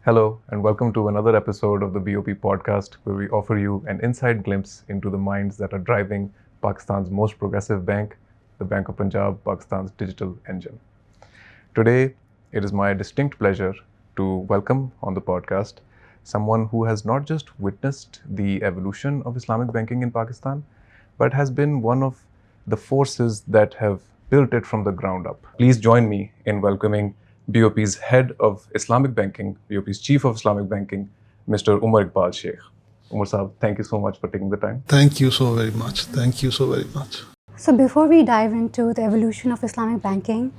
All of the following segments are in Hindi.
Hello, and welcome to another episode of the BOP podcast, where we offer you an inside glimpse into the minds that are driving Pakistan's most progressive bank, the Bank of Punjab, Pakistan's digital engine. Today, it is my distinct pleasure to welcome on the podcast someone who has not just witnessed the evolution of Islamic banking in Pakistan, but has been one of the forces that have built it from the ground up. Please join me in welcoming BOP's head of Islamic banking, BOP's chief of Islamic banking, Mr. Umar Iqbal Sheikh. Umar Saab, thank you so much for taking the time. Thank you so very much. Thank you so very much. So before we dive into the evolution of Islamic banking,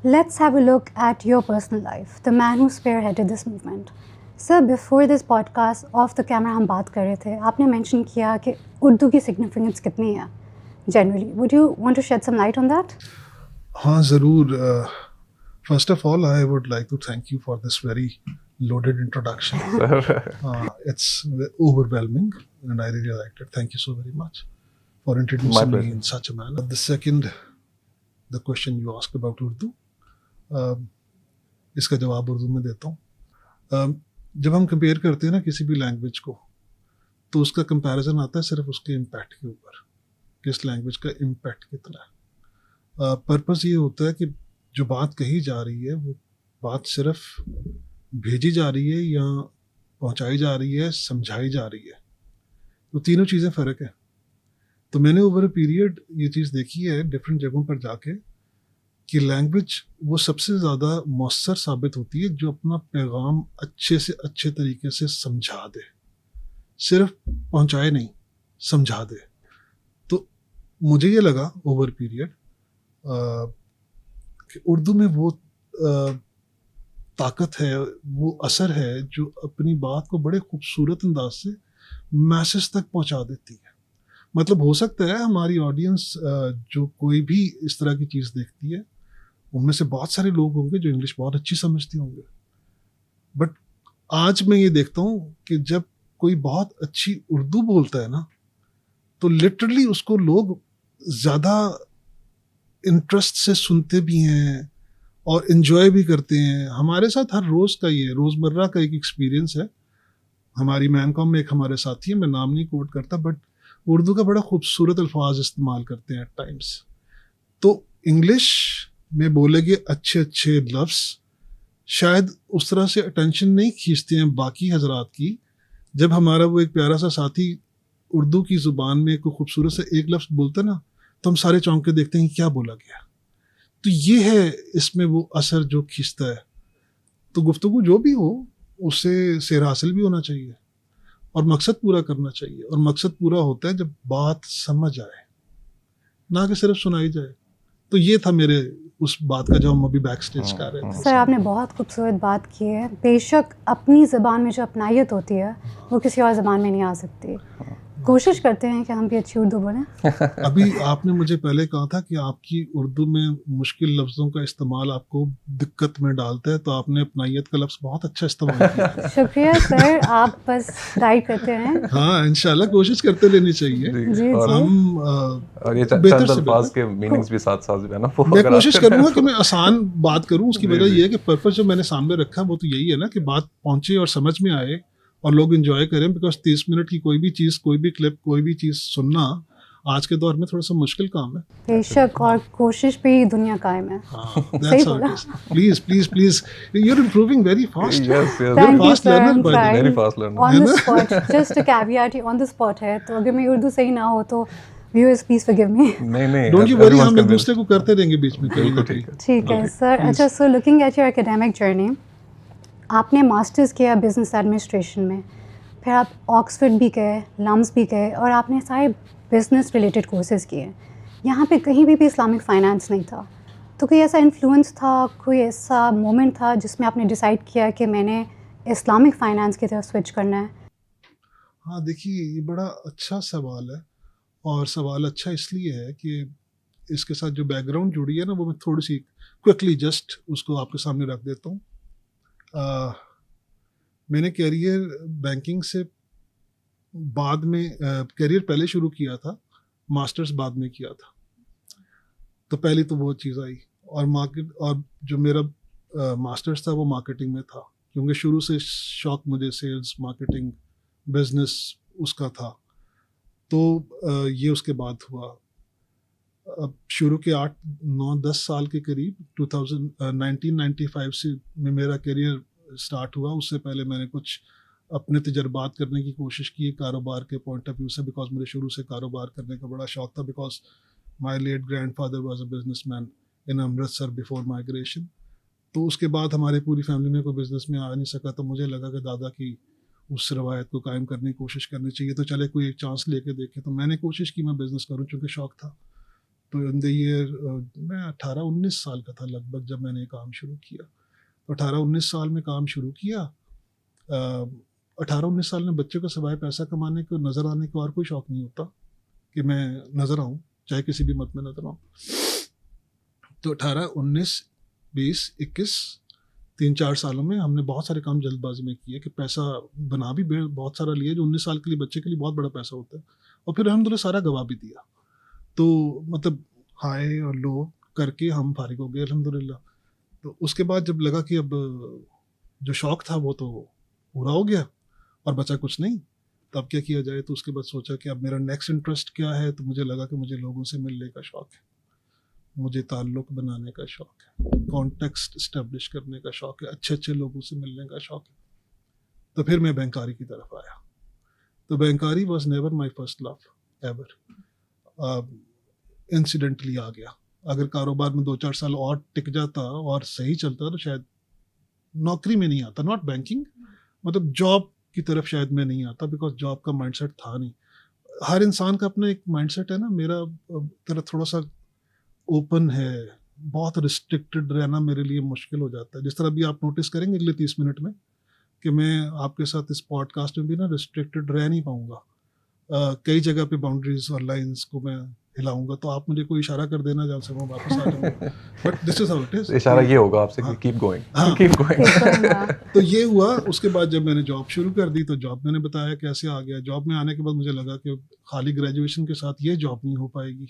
let's have a look at your personal life, the man who spearheaded this movement. Sir, before this podcast, off the camera हम बात कर रहे थे, आपने mention किया कि उर्दू की significance कितनी है generally. Would you want to shed some light on that? हाँ ज़रूर. First of all, I would like to thank you for this very loaded introduction. It's overwhelming and I really liked it. Thank you so very much for introducing me in such a manner. The second, the question you asked about Urdu, इसका जवाब उर्दू में देता हूँ. जब हम कंपेयर करते हैं ना किसी भी लैंग्वेज को, तो उसका कंपैरिजन आता है सिर्फ उसके इम्पैक्ट के ऊपर, किस लैंग्वेज का इम्पैक्ट कितना है. पर्पस ये होता है कि जो बात कही जा रही है वो बात सिर्फ भेजी जा रही है या पहुंचाई जा रही है, समझाई जा रही है. तो तीनों चीज़ें फ़र्क है. तो मैंने ओवर अ पीरियड ये चीज़ देखी है डिफरेंट जगहों पर जाके कि लैंग्वेज वो सबसे ज़्यादा मौसर साबित होती है जो अपना पैगाम अच्छे से अच्छे तरीके से समझा दे, सिर्फ पहुंचाए नहीं, समझा दे. तो मुझे ये लगा ओवर पीरियड कि उर्दू में वो ताकत है, वो असर है जो अपनी बात को बड़े खूबसूरत अंदाज से मैसेज तक पहुंचा देती है. मतलब हो सकता है हमारी ऑडियंस जो कोई भी इस तरह की चीज़ देखती है उनमें से बहुत सारे लोग होंगे जो इंग्लिश बहुत अच्छी समझते होंगे, बट आज मैं ये देखता हूँ कि जब कोई बहुत अच्छी उर्दू बोलता है ना, तो लिटरली उसको लोग ज़्यादा इंटरेस्ट से सुनते भी हैं और इन्जॉय भी करते हैं. हमारे साथ हर रोज़ का ये रोज़मर्रा का एक एक्सपीरियंस है. हमारी मैनकॉम में एक हमारे साथी है, मैं नाम नहीं कोट करता, बट उर्दू का बड़ा खूबसूरत अल्फाज इस्तेमाल करते हैं एट टाइम्स. तो इंग्लिश में बोले गए अच्छे अच्छे लफ्ज़ शायद उस तरह से अटेंशन नहीं खींचते हैं बाकी हजरात की. जब हमारा वो एक प्यारा सा साथी उर्दू की ज़ुबान में कोई खूबसूरत से एक लफ्ज़ बोलता ना, तो हम सारे चौंक के देखते हैं कि क्या बोला गया. तो ये है इसमें वो असर जो खींचता है. तो गुफ्तगू जो भी हो उससे सेर हासिल भी होना चाहिए और मकसद पूरा करना चाहिए, और मकसद पूरा होता है जब बात समझ आए, ना कि सिर्फ सुनाई जाए. तो ये था मेरे उस बात का जो हम अभी बैक स्टेज कर रहे थे. सर, आपने बहुत खूबसूरत बात की है. बेशक अपनी ज़बान में जो अपनायत होती है वो किसी और ज़बान में नहीं आ सकती. कोशिश करते हैं कि हम भी अच्छी उर्दू बोलें. अभी आपने मुझे पहले कहा था कि आपकी उर्दू में मुश्किल लफ्ज़ों का इस्तेमाल आपको दिक्कत में डालता है, तो आपने अपनायत का लफ्ज़ बहुत अच्छा इस्तेमाल किया. शुक्रिया सर, आप बस गाइड करते हैं. हाँ, इंशाल्लाह कोशिश करते रहनी चाहिए. जी, और हम और ये चंद अल्फाज के मीनिंग्स भी साथ साथ है ना, मैं कोशिश करूँगा कि मैं आसान बात करूँ. उसकी वजह ये है कि पर्पस जो मैंने सामने रखा वो तो यही है ना कि बात पहुँचे और समझ में आए और लोग एंजॉय करें. बिकॉज 30 मिनट की कोई भी चीज़, कोई भी क्लिप, कोई भी चीज़ सुनना आज के दौर में थोड़ा सा मुश्किल काम है. बेशक, और कोशिश पे ही दुनिया कायम है. That's how it is. Please, you're improving very fast. Yes. Thank you, fast sir. learner, I'm by the way. trying. Very fast learner. On the spot, just a caveat, on the spot है. तो अगर मेरी उर्दू सही ना हो तो viewers please forgive me. नहीं. Don't you worry, हम एक दूसरे को करते रहेंगे बीच में. ठीक है सर. अच्छा, so looking at your academic journey, आपने मास्टर्स किया बिजनेस एडमिनिस्ट्रेशन में, फिर आप ऑक्सफोर्ड भी गए, लम्स भी गए, और आपने सारे बिजनेस रिलेटेड कोर्सेज किए. यहाँ पे कहीं भी इस्लामिक फ़ाइनेंस नहीं था. तो कोई ऐसा इन्फ्लुएंस था, कोई ऐसा मोमेंट था जिसमें आपने डिसाइड किया कि मैंने इस्लामिक फ़ाइनेंस की तरफ स्विच करना है? हाँ, देखिए ये बड़ा अच्छा सवाल है और सवाल अच्छा इसलिए है कि इसके साथ जो बैकग्राउंड जुड़ी है ना, वो मैं थोड़ी सी क्विकली जस्ट उसको आपके सामने रख देता हूँ। मैंने कैरियर बैंकिंग से बाद में कैरियर पहले शुरू किया था, मास्टर्स बाद में किया था। तो पहले तो वो चीज़ आई, और मार्केट, और जो मेरा मास्टर्स था वो मार्केटिंग में था, क्योंकि शुरू से शौक मुझे सेल्स, मार्केटिंग, बिजनेस उसका था। तो ये उसके बाद हुआ। अब शुरू के 8-9-10 साल के करीब 1995 से में मेरा करियर स्टार्ट हुआ। उससे पहले मैंने कुछ अपने तजर्बात करने की कोशिश की कारोबार के पॉइंट ऑफ व्यू से, बिकॉज मुझे शुरू से कारोबार करने का बड़ा शौक था, because my late grandfather was a businessman in Amritsar before migration. तो उसके बाद हमारे पूरी फैमिली में कोई बिजनेस में आ नहीं सका, तो मुझे लगा कि दादा की उस रवायत को कायम करने की कोशिश करनी चाहिए, तो चले कोई एक चांस लेके देखे। तो मैंने कोशिश की मैं बिज़नेस करूं, चूँकि शौक था। तो इन द ईयर मैं 18-19 साल का था लगभग जब मैंने काम शुरू किया। तो 18-19 साल में काम शुरू किया। 18-19 साल में बच्चे को सिवाय पैसा कमाने को, नज़र आने को और कोई शौक नहीं होता कि मैं नज़र आऊँ, चाहे किसी भी मत में नज़र आऊँ। तो 18-19-20-21 3-4 सालों में हमने बहुत सारे काम जल्दबाजी में किए कि पैसा बना भी बहुत सारा लिया, जो 19 साल के लिए बच्चे के लिए बहुत बड़ा पैसा होता है, और फिर अल्हम्दुलिल्लाह सारा गवा भी दिया। तो मतलब हाई और लो करके हम फारिग हो गए अल्हम्दुलिल्लाह। तो उसके बाद जब लगा कि अब जो शौक था वो तो पूरा हो गया और बचा कुछ नहीं, तो अब क्या किया जाए। तो उसके बाद सोचा कि अब मेरा नेक्स्ट इंटरेस्ट क्या है। तो मुझे लगा कि मुझे लोगों से मिलने का शौक है, मुझे ताल्लुक़ बनाने का शौक है, कॉन्टेक्स्ट इस्टेब्लिश करने का शौक है, अच्छे अच्छे लोगों से मिलने का शौक है। तो फिर मैं बैंकारी की तरफ आया। तो बैंकारी was never my first love ever, incidentally आ गया। अगर कारोबार में 2-4 साल और टिक जाता और सही चलता तो शायद नौकरी में नहीं आता, नॉट बैंकिंग, मतलब जॉब की तरफ शायद मैं नहीं आता, बिकॉज जॉब का माइंडसेट था नहीं। हर इंसान का अपना एक माइंडसेट है ना, मेरा तरह थोड़ा सा ओपन है, बहुत रिस्ट्रिक्टेड रहना मेरे लिए मुश्किल हो जाता है। जिस तरह भी आप नोटिस करेंगे अगले 30 मिनट में कि मैं आपके साथ इस पॉडकास्ट में भी ना रिस्ट्रिक्टेड रह नहीं पाऊंगा। कई जगह पे बाउंड्रीज और लाइंस को मैं हिलाऊंगा, तो आप मुझे कोई इशारा कर देना जहाँ से मैं वापस आ जाऊंगा। But this is how it is. इशारा ये होगा आपसे कि कीप गोइंग, कीप गोइंग। तो ये हुआ। उसके बाद जब मैंने जॉब शुरू कर दी, तो जॉब मैंने बताया कैसे आ गया। जॉब में आने के बाद मुझे लगा कि खाली ग्रेजुएशन के साथ ये जॉब नहीं हो पाएगी।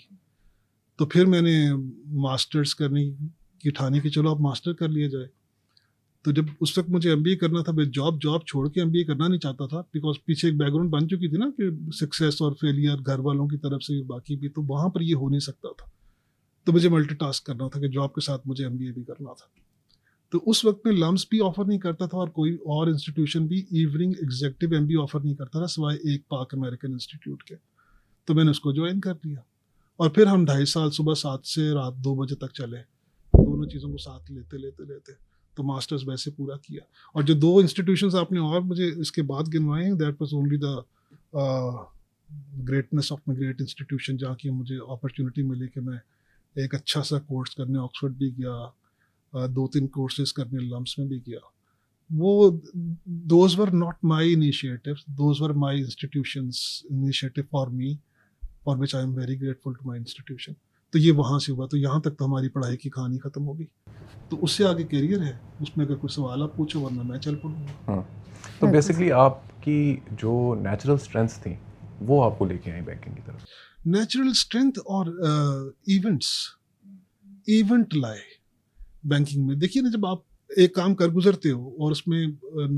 तो फिर मैंने मास्टर्स करने की ठानी कि चलो अब मास्टर कर लिया जाए। तो जब उस वक्त मुझे एमबीए करना था, मैं जॉब छोड़ के एमबीए करना नहीं चाहता था, बिकॉज पीछे एक बैकग्राउंड बन चुकी थी ना कि सक्सेस और फेलियर घर वालों की तरफ से बाकी भी, तो वहाँ पर ये हो नहीं सकता था। तो मुझे मल्टीटास्क करना था कि जॉब के साथ मुझे एमबीए भी करना था। तो उस वक्त में लम्स भी ऑफर नहीं करता था और कोई और इंस्टीट्यूशन भी इवनिंग एग्जेक्टिव एमबीए ऑफर नहीं करता था सिवाय एक पाक अमेरिकन इंस्टीट्यूट के। तो मैंने उसको ज्वाइन कर लिया और फिर हम 2.5 साल सुबह 7 से रात 2 बजे तक चले, दोनों चीज़ों को साथ लेते तो मास्टर्स वैसे पूरा किया। और जो 2 इंस्टीट्यूशंस आपने और मुझे इसके बाद गिनवाए हैं, that was only the greatness of my great institution, जहाँ की मुझे अपॉर्चुनिटी मिली कि मैं एक अच्छा सा कोर्स करने ऑक्सफोर्ड भी गया, 2-3 कोर्सेज करने लम्स में भी गया। वो those were not my initiatives, those were my institutions initiative for me, for which I am very grateful to my institution. तो ये वहाँ से हुआ। तो यहाँ तक तो हमारी पढ़ाई की कहानी ख़त्म हो गई। तो उससे आगे करियर है, उसमें अगर कोई सवाल आप पूछो, वरना मैं चल पड़ूँगा। तो बेसिकली आपकी जो नेचुरल स्ट्रेंथ्स थी वो आपको लेके आई बैंकिंग की तरफ। नेचुरल स्ट्रेंथ और इवेंट लाए बैंकिंग में। देखिए ना, जब आप एक काम कर गुजरते हो और उसमें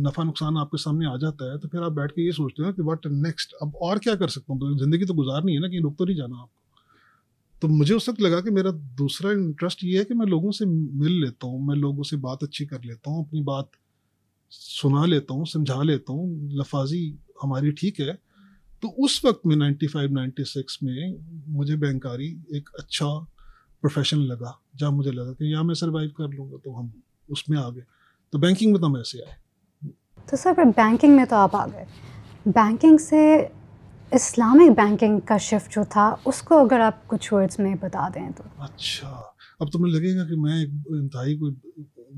नफ़ा नुकसान आपके सामने आ जाता है, तो फिर आप बैठ के ये सोचते हो ना कि व्हाट नेक्स्ट, अब और क्या कर सकता हूँ। तो ज़िंदगी तो गुजारनी है ना, कहीं रुक तो नहीं जाना आपको। तो मुझे उस वक्त लगा कि मेरा दूसरा इंटरेस्ट ये है कि मैं लोगों से मिल लेता हूँ, मैं लोगों से बात अच्छी कर लेता हूँ, अपनी बात सुना लेता हूँ, समझा लेता हूँ, लफाजी हमारी ठीक है। तो उस वक्त में 95-96 में मुझे बैंकारी एक अच्छा प्रोफेशन लगा, जहाँ मुझे लगा कि यहाँ मैं सर्वाइव कर लूँगा, तो हम उसमें आ गए। तो बैंकिंग में तो हम ऐसे आए। तो सर फिर बैंकिंग में तो आप आ गए, बैंकिंग से इस्लामिक बैंकिंग का शिफ्ट जो था उसको अगर आप कुछ वर्ड्स में बता दें तो। अच्छा, अब तो मुझे लगेगा कि मैं इंतहाई कोई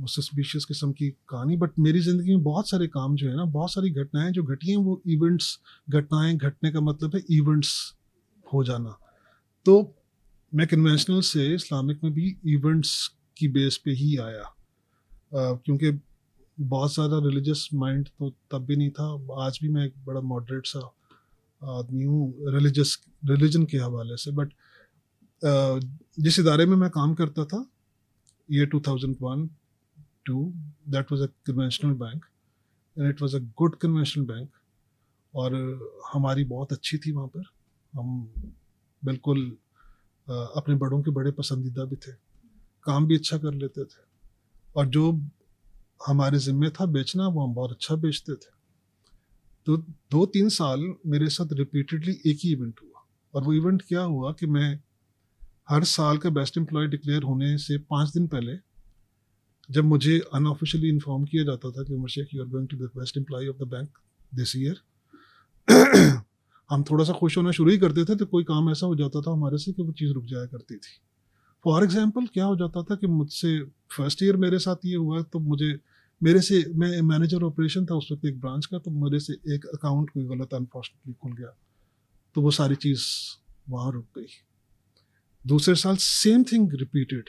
सस्पिशियस किस्म की कहानी, बट मेरी ज़िंदगी में बहुत सारे काम जो है ना, बहुत सारी घटनाएं जो घटी हैं, वो इवेंट्स, घटनाएं घटने का मतलब है इवेंट्स हो जाना। तो मैं कन्वेंशनल से इस्लामिक में भी इवेंट्स की बेस पे ही आया, क्योंकि बहुत ज़्यादा रिलीजियस माइंड तो तब भी नहीं था। आज भी मैं एक बड़ा मॉडरेट सा आदमी हूँ रिलीजन के हवाले से। बट जिस इदारे में मैं काम करता था, year 2001-2, that was a conventional bank and it was a good conventional bank, और हमारी बहुत अच्छी थी वहाँ पर। हम बिल्कुल अपने बड़ों के बड़े पसंदीदा भी थे, काम भी अच्छा कर लेते थे, और जो हमारे ज़िम्मे था बेचना वो हम बहुत अच्छा बेचते थे। तो 2-3 साल मेरे साथ रिपीटेडली एक ही इवेंट हुआ, और वो इवेंट क्या हुआ कि मैं हर साल का बेस्ट एम्प्लॉय डिक्लेयर होने से 5 दिन पहले, जब मुझे अनऑफिशियली इन्फॉर्म किया जाता था कि Umar Sheikh, you are going to be the best employ of the bank this year, हम थोड़ा सा खुश होना शुरू ही करते थे। तो कोई काम ऐसा हो जाता था हमारे से कि वो चीज़ रुक जाया करती थी। फॉर एग्जाम्पल क्या हो जाता था कि मुझसे फर्स्ट ईयर मेरे साथ ये हुआ, तो मैं मैनेजर ऑपरेशन था उस वक्त एक ब्रांच का, तो मेरे से एक अकाउंट कोई गलत अनफॉर्चुनेटली खुल गया, तो वो सारी चीज़ वहाँ रुक गई। दूसरे साल सेम थिंग रिपीटेड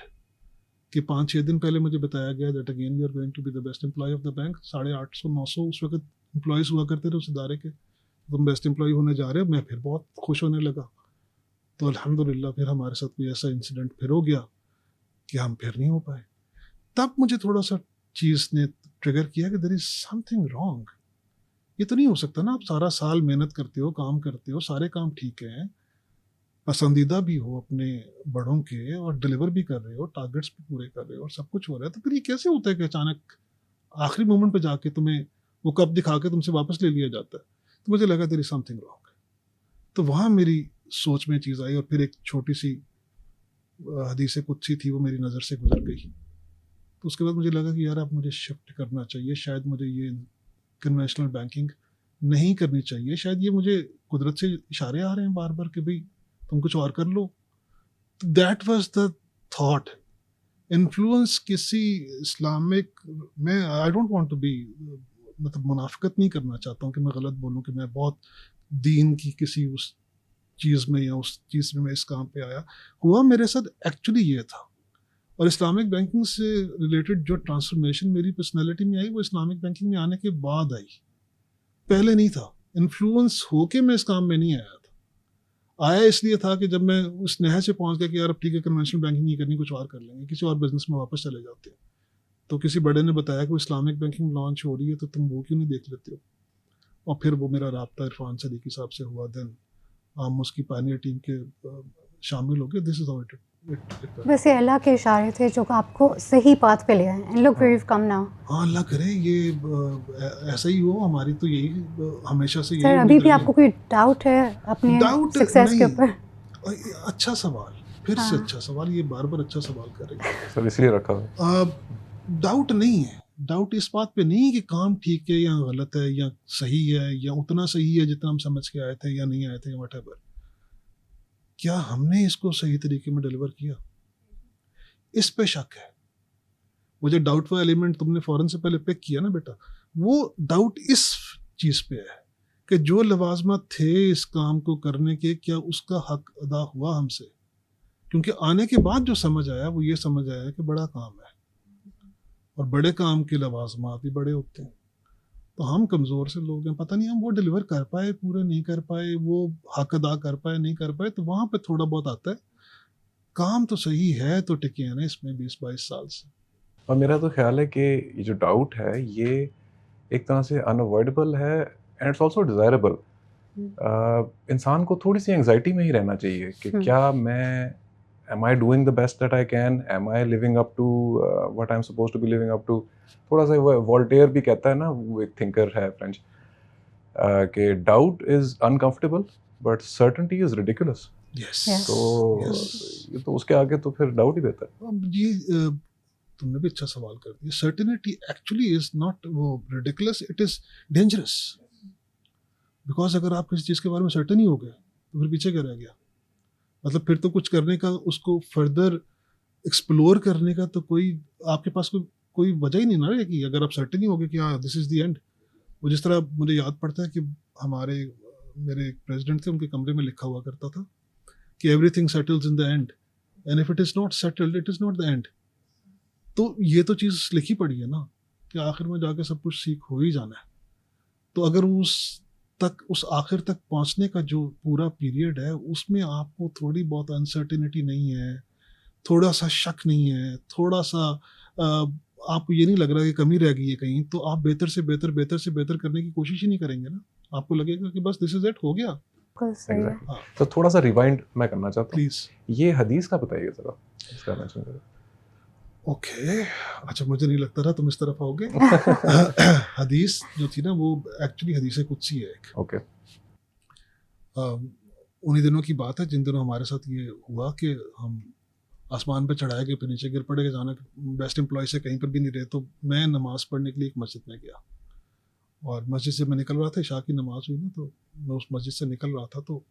कि 5-6 दिन पहले मुझे बताया गया that again you are going to be the best employ of the bank. 850-900 उस वक्त एम्प्लॉयज़ हुआ करते थे उस इदारे के, तुम बेस्ट एम्प्लॉय होने जा रहे हो। मैं फिर बहुत खुश होने लगा। तो अल्हम्दुलिल्लाह फिर हमारे साथ कोई ऐसा इंसिडेंट फिर हो गया कि हम फिर नहीं हो पाए। तब मुझे थोड़ा सा चीज़ ने ट्रिगर किया कि देयर इज समथिंग रॉन्ग। ये तो नहीं हो सकता ना, आप सारा साल मेहनत करते हो, काम करते हो, सारे काम ठीक हैं, पसंदीदा भी हो अपने बड़ों के, और डिलीवर भी कर रहे हो, टारगेट्स भी पूरे कर रहे हो, और सब कुछ हो रहा है, तो फिर ये कैसे होता है कि अचानक आखिरी मोमेंट पे जाके तुम्हें वो कप दिखा के तुमसे वापस ले लिया जाता है? तो मुझे लगा देयर इज समथिंग रॉन्ग। तो वहाँ मेरी सोच में चीज़ आई, और फिर एक छोटी सी हदीस कुदसी थी, वो मेरी नज़र से गुजर गई। तो उसके बाद मुझे लगा कि यार अब मुझे शिफ्ट करना चाहिए, शायद मुझे ये कन्वेंशनल बैंकिंग नहीं करनी चाहिए, शायद ये मुझे कुदरत से इशारे आ रहे हैं बार बार कि भाई तुम कुछ और कर लो। तो that was the thought. Influence किसी इस्लामिक में, I don't want to be, मतलब मुनाफिकत नहीं करना चाहता हूँ कि मैं गलत बोलूँ कि मैं बहुत दीन की किसी उस चीज़ में या उस चीज़ में मैं इस काम पे आया। हुआ मेरे साथ एक्चुअली ये था। और इस्लामिक बैंकिंग से रिलेटेड जो ट्रांसफॉर्मेशन मेरी पर्सनैलिटी में आई, वो इस्लामिक बैंकिंग में आने के बाद आई, पहले नहीं था। इन्फ्लुएंस होके मैं इस काम में नहीं आया था। आया इसलिए था कि जब मैं उस नहर से पहुंच गया कि यार अब ठीक है, कन्वेंशनल बैंकिंग नहीं करनी, कुछ और कर लेंगे, किसी और बिजनेस में वापस चले जाते हैं। तो किसी बड़े ने बताया कि वो इस्लामिक बैंकिंग लॉन्च हो रही है, तो तुम वो क्यों नहीं देख लेते हो? और फिर वो मेरा राब्ता इरफान सदीकी साहब से हुआ। देन हम उसकी पायनियर टीम के शामिल हो गए। दिस इज हाउ इट वैसे अल्लाह के इशारे थे जो आपको सही पाथ पे ले आए, and look where you come now. हाँ, अल्लाह करे ये ऐसा ही हो। हमारी तो यही हमेशा से सर, अभी भी आपको कोई डाउट है अपने सक्सेस के ऊपर? अच्छा सवाल, फिर से अच्छा सवाल, ये बार बार अच्छा सवाल कर रही है सर, इसलिए रखा है। डाउट नहीं है। डाउट इस बात पे नहीं कि काम ठीक है या गलत है या सही है या उतना सही है जितना हम समझ के आए थे या नहीं आए थे या व्हाटएवर। क्या हमने इसको सही तरीके में डिलीवर किया, इस पे शक है। वो जो डाउट वाला एलिमेंट तुमने फौरन से पहले पिक किया ना बेटा, वो डाउट इस चीज़ पे है कि जो लवाजमात थे इस काम को करने के, क्या उसका हक अदा हुआ हमसे? क्योंकि आने के बाद जो समझ आया वो ये समझ आया कि बड़ा काम है, और बड़े काम के लवाजमात भी बड़े होते हैं। तो हम कमज़ोर से लोग हैं, पता नहीं हम वो डिलीवर कर पाए, पूरे नहीं कर पाए, वो हक अदा कर पाए, नहीं कर पाए, तो वहाँ पे थोड़ा बहुत आता है। काम तो सही है, तो टिके हैं ना इसमें 20-22 साल से। और मेरा तो ख्याल है कि ये जो डाउट है ये एक तरह से अनअवॉइडेबल है, एंड इट्स ऑल्सो डिज़ायरेबल। इंसान को थोड़ी सी एंग्जाइटी में ही रहना चाहिए कि क्या मैं, am I doing the best that I can, am I living up to what I'm supposed to be living up to। थोड़ा सा वोल्टेयर भी कहता है ना, वो एक थिंकर है फ्रेंच, कि doubt is uncomfortable but certainty is ridiculous. तो ये तो उसके आगे तो फिर डाउट ही बेहतर है। अब ये तुमने भी अच्छा सवाल कर दिया। सर्टेनिटी एक्चुअली इज नॉट वो ridiculous, it is dangerous. Because अगर आप किसी चीज़ के बारे में सर्टेन ही हो गए तो फिर पीछे क्या रह गया? मतलब फिर तो कुछ करने का, उसको फर्दर एक्सप्लोर करने का तो कोई आपके पास कोई वजह ही नहीं ना रहेगी, अगर आप सर्टेन ही हो गए कि हाँ दिस इज़ द एंड। वो जिस तरह मुझे याद पड़ता है कि मेरे एक प्रेसिडेंट थे, उनके कमरे में लिखा हुआ करता था कि everything settles in the end, and if it is not settled it is not the end. तो ये तो चीज़ लिखी पड़ी है ना कि आखिर में जाके सब कुछ सीख हो ही जाना है। तो अगर उस आखिर तक पहुंचने का जो पूरा पीरियड है उसमें आपको थोड़ी बहुत अनसर्टिनिटी नहीं है, थोड़ा सा शक नहीं है, थोड़ा सा आपको ये नहीं लग रहा कि कमी रह गई है कहीं, तो आप बेहतर से बेहतर करने की कोशिश ही नहीं करेंगे ना। आपको लगेगा कि बस दिस इज इट, हो गया। Exactly. हाँ। तो थोड़ा सा रिवाइंड मैं करना चाहता हूँ, प्लीज। ये हदीस का बताइए जरा, इसका मेंशन करें। ओके, अच्छा मुझे नहीं लगता था तुम इस तरफ आओगे। हदीस जो थी ना वो एक्चुअली हदीस कुदसी है एक। ओके। उन्हीं दिनों की बात है जिन दिनों हमारे साथ ये हुआ कि हम आसमान पे चढ़ाए गए, फिर नीचे गिर पड़े, अचानक बेस्ट एम्प्लॉय से कहीं पर भी नहीं रहे। तो मैं नमाज पढ़ने के लिए एक मस्जिद में गया, और मस्जिद से मैं निकल रहा था, इशा की नमाज हुई ना, तो मैं उस मस्जिद से निकल रहा था, तो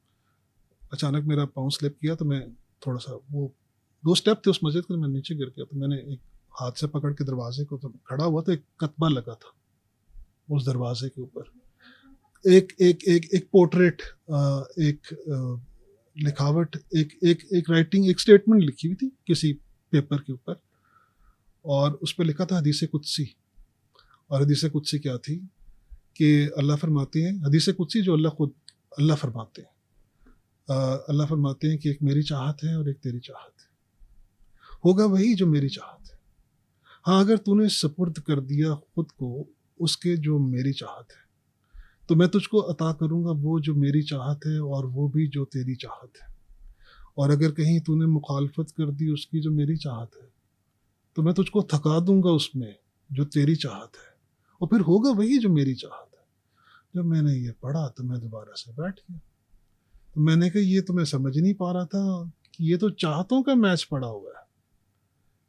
अचानक मेरा पाँव स्लिप किया, तो मैं थोड़ा सा, वो 2 स्टेप थे उस मस्जिद के, मैं नीचे गिर गया। तो मैंने एक हाथ से पकड़ के दरवाजे को, तो खड़ा हुआ तो एक कतबा लगा था उस दरवाजे के ऊपर, एक पोर्ट्रेट, एक लिखावट, एक राइटिंग, एक स्टेटमेंट लिखी हुई थी किसी पेपर के ऊपर, और उस पर लिखा था हदीस कुदसी। और हदीस कुदसी क्या थी कि अल्लाह फरमाते हैं, हदीस कुदसी जो अल्लाह फरमाते हैं, अल्लाह फरमाते हैं कि एक मेरी चाहत है और एक तेरी चाहत है, होगा वही जो मेरी चाहत है। हाँ, अगर तूने सपुर्द कर दिया खुद को उसके जो मेरी चाहत है, तो मैं तुझको अता करूँगा वो जो मेरी चाहत है और वो भी जो तेरी चाहत है। और अगर कहीं तूने मुखालफत कर दी उसकी जो मेरी चाहत है, तो मैं तुझको थका दूंगा उसमें जो तेरी चाहत है, और फिर होगा वही जो मेरी चाहत है। जब मैंने ये पढ़ा तो मैं दोबारा से बैठ गया। तो मैंने कहा ये तो मैं समझ नहीं पा रहा था कि ये तो चाहतों का मैच पड़ा हुआ है,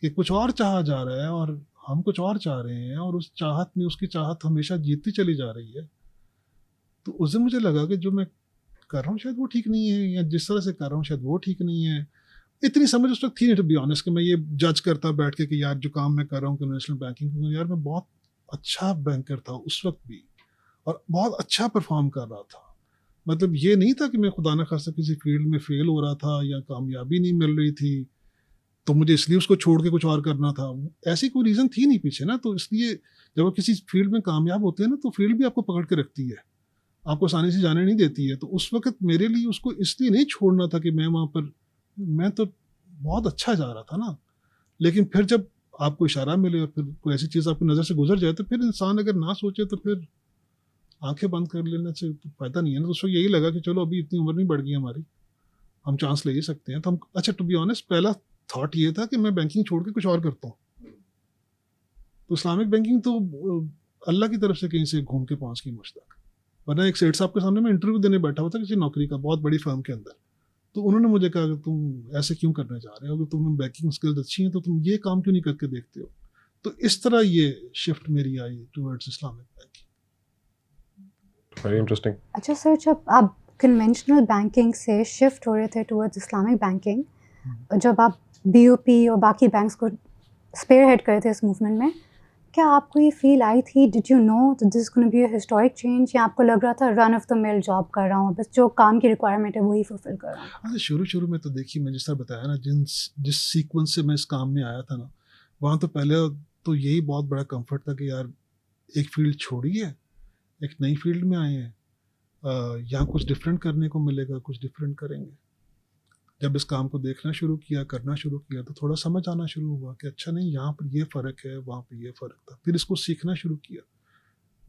कि कुछ और चाहा जा रहा है और हम कुछ और चाह रहे हैं, और उस चाहत में उसकी चाहत हमेशा जीतती चली जा रही है। तो उस दिन मुझे लगा कि जो मैं कर रहा हूँ शायद वो ठीक नहीं है, या जिस तरह से कर रहा हूँ शायद वो ठीक नहीं है। इतनी समझ उस वक्त थी नहीं, टू बी ऑनेस्ट, कि मैं ये जज करता बैठ के कि यार जो काम मैं कर रहा हूँ कन्वेंशनल बैंकिंग, यार मैं बहुत अच्छा बैंकर था उस वक्त भी, और बहुत अच्छा परफॉर्म कर रहा था। मतलब ये नहीं था कि मैं खुदा न खास्ता किसी फील्ड में फेल हो रहा था या कामयाबी नहीं मिल रही थी तो मुझे इसलिए उसको छोड़ के कुछ और करना था, ऐसी कोई रीज़न थी नहीं पीछे ना। तो इसलिए जब आप किसी फील्ड में कामयाब होते हैं ना, तो फील्ड भी आपको पकड़ के रखती है, आपको आसानी से जाने नहीं देती है। तो उस वक्त मेरे लिए उसको इसलिए नहीं छोड़ना था कि मैं वहाँ पर, मैं तो बहुत अच्छा जा रहा था ना। लेकिन फिर जब आपको इशारा मिले और फिर कोई ऐसी चीज़ आपकी नज़र से गुजर जाए, तो फिर इंसान अगर ना सोचे तो फिर आंखें बंद कर लेने से तो फ़ायदा नहीं है ना। तो उसको यही लगा कि चलो अभी इतनी उम्र नहीं बढ़ गई हमारी, हम चांस ले ही सकते हैं। तो हम, अच्छा टू बी ऑनेस्ट, पहला थॉट ये था कि मैं बैंकिंग छोड़ के कुछ और करता हूँ। तो इस्लामिक बैंकिंग तो अल्लाह की तरफ से कहीं से घूम के पहुँच गई मुझ तक। वरना एक सेठ साहब के सामने मैं इंटरव्यू देने बैठा हुआ था किसी नौकरी का, बहुत बड़ी फर्म के अंदर। तो उन्होंने मुझे कहा कि तुम ऐसे क्यों करने जा रहे हो, अगर तुम्हें बैंकिंग स्किल्स अच्छी हैं तो तुम ये काम क्यों नहीं करके देखते हो। तो इस तरह ये शिफ्ट मेरी आई towards Islamic banking. Very interesting. अच्छा सर, जब आप कन्वेंशनल बैंकिंग से शिफ्ट हो रहे थे टुवर्ड्स इस्लामिक बैंकिंग, जब आप बीओपी और बाकी बैंक्स को स्पेयर हेड करे थे इस मूवमेंट में, क्या आपको ये फील आई थी, did you know this is gonna be a historic change, या आपको लग रहा था run of the mill job कर रहा हूँ, बस जो काम की रिक्वायरमेंट है वही फुलफिल कर रहा हूँ? अच्छा, शुरू में तो देखिए, मैं जिस तरह बताया ना, जिस सीक्वेंस से मैं इस काम में आया था ना, वहाँ तो पहले तो यही बहुत बड़ा कंफर्ट था कि यार एक फील्ड छोड़ी है, एक नई फील्ड में आए हैं, यहाँ कुछ डिफरेंट करने को मिलेगा, कुछ डिफरेंट करेंगे। जब इस काम को देखना शुरू किया, करना शुरू किया, तो थोड़ा समझ आना शुरू हुआ कि अच्छा नहीं, यहाँ पर ये फ़र्क है, वहाँ पर ये फ़र्क था। फिर इसको सीखना शुरू किया।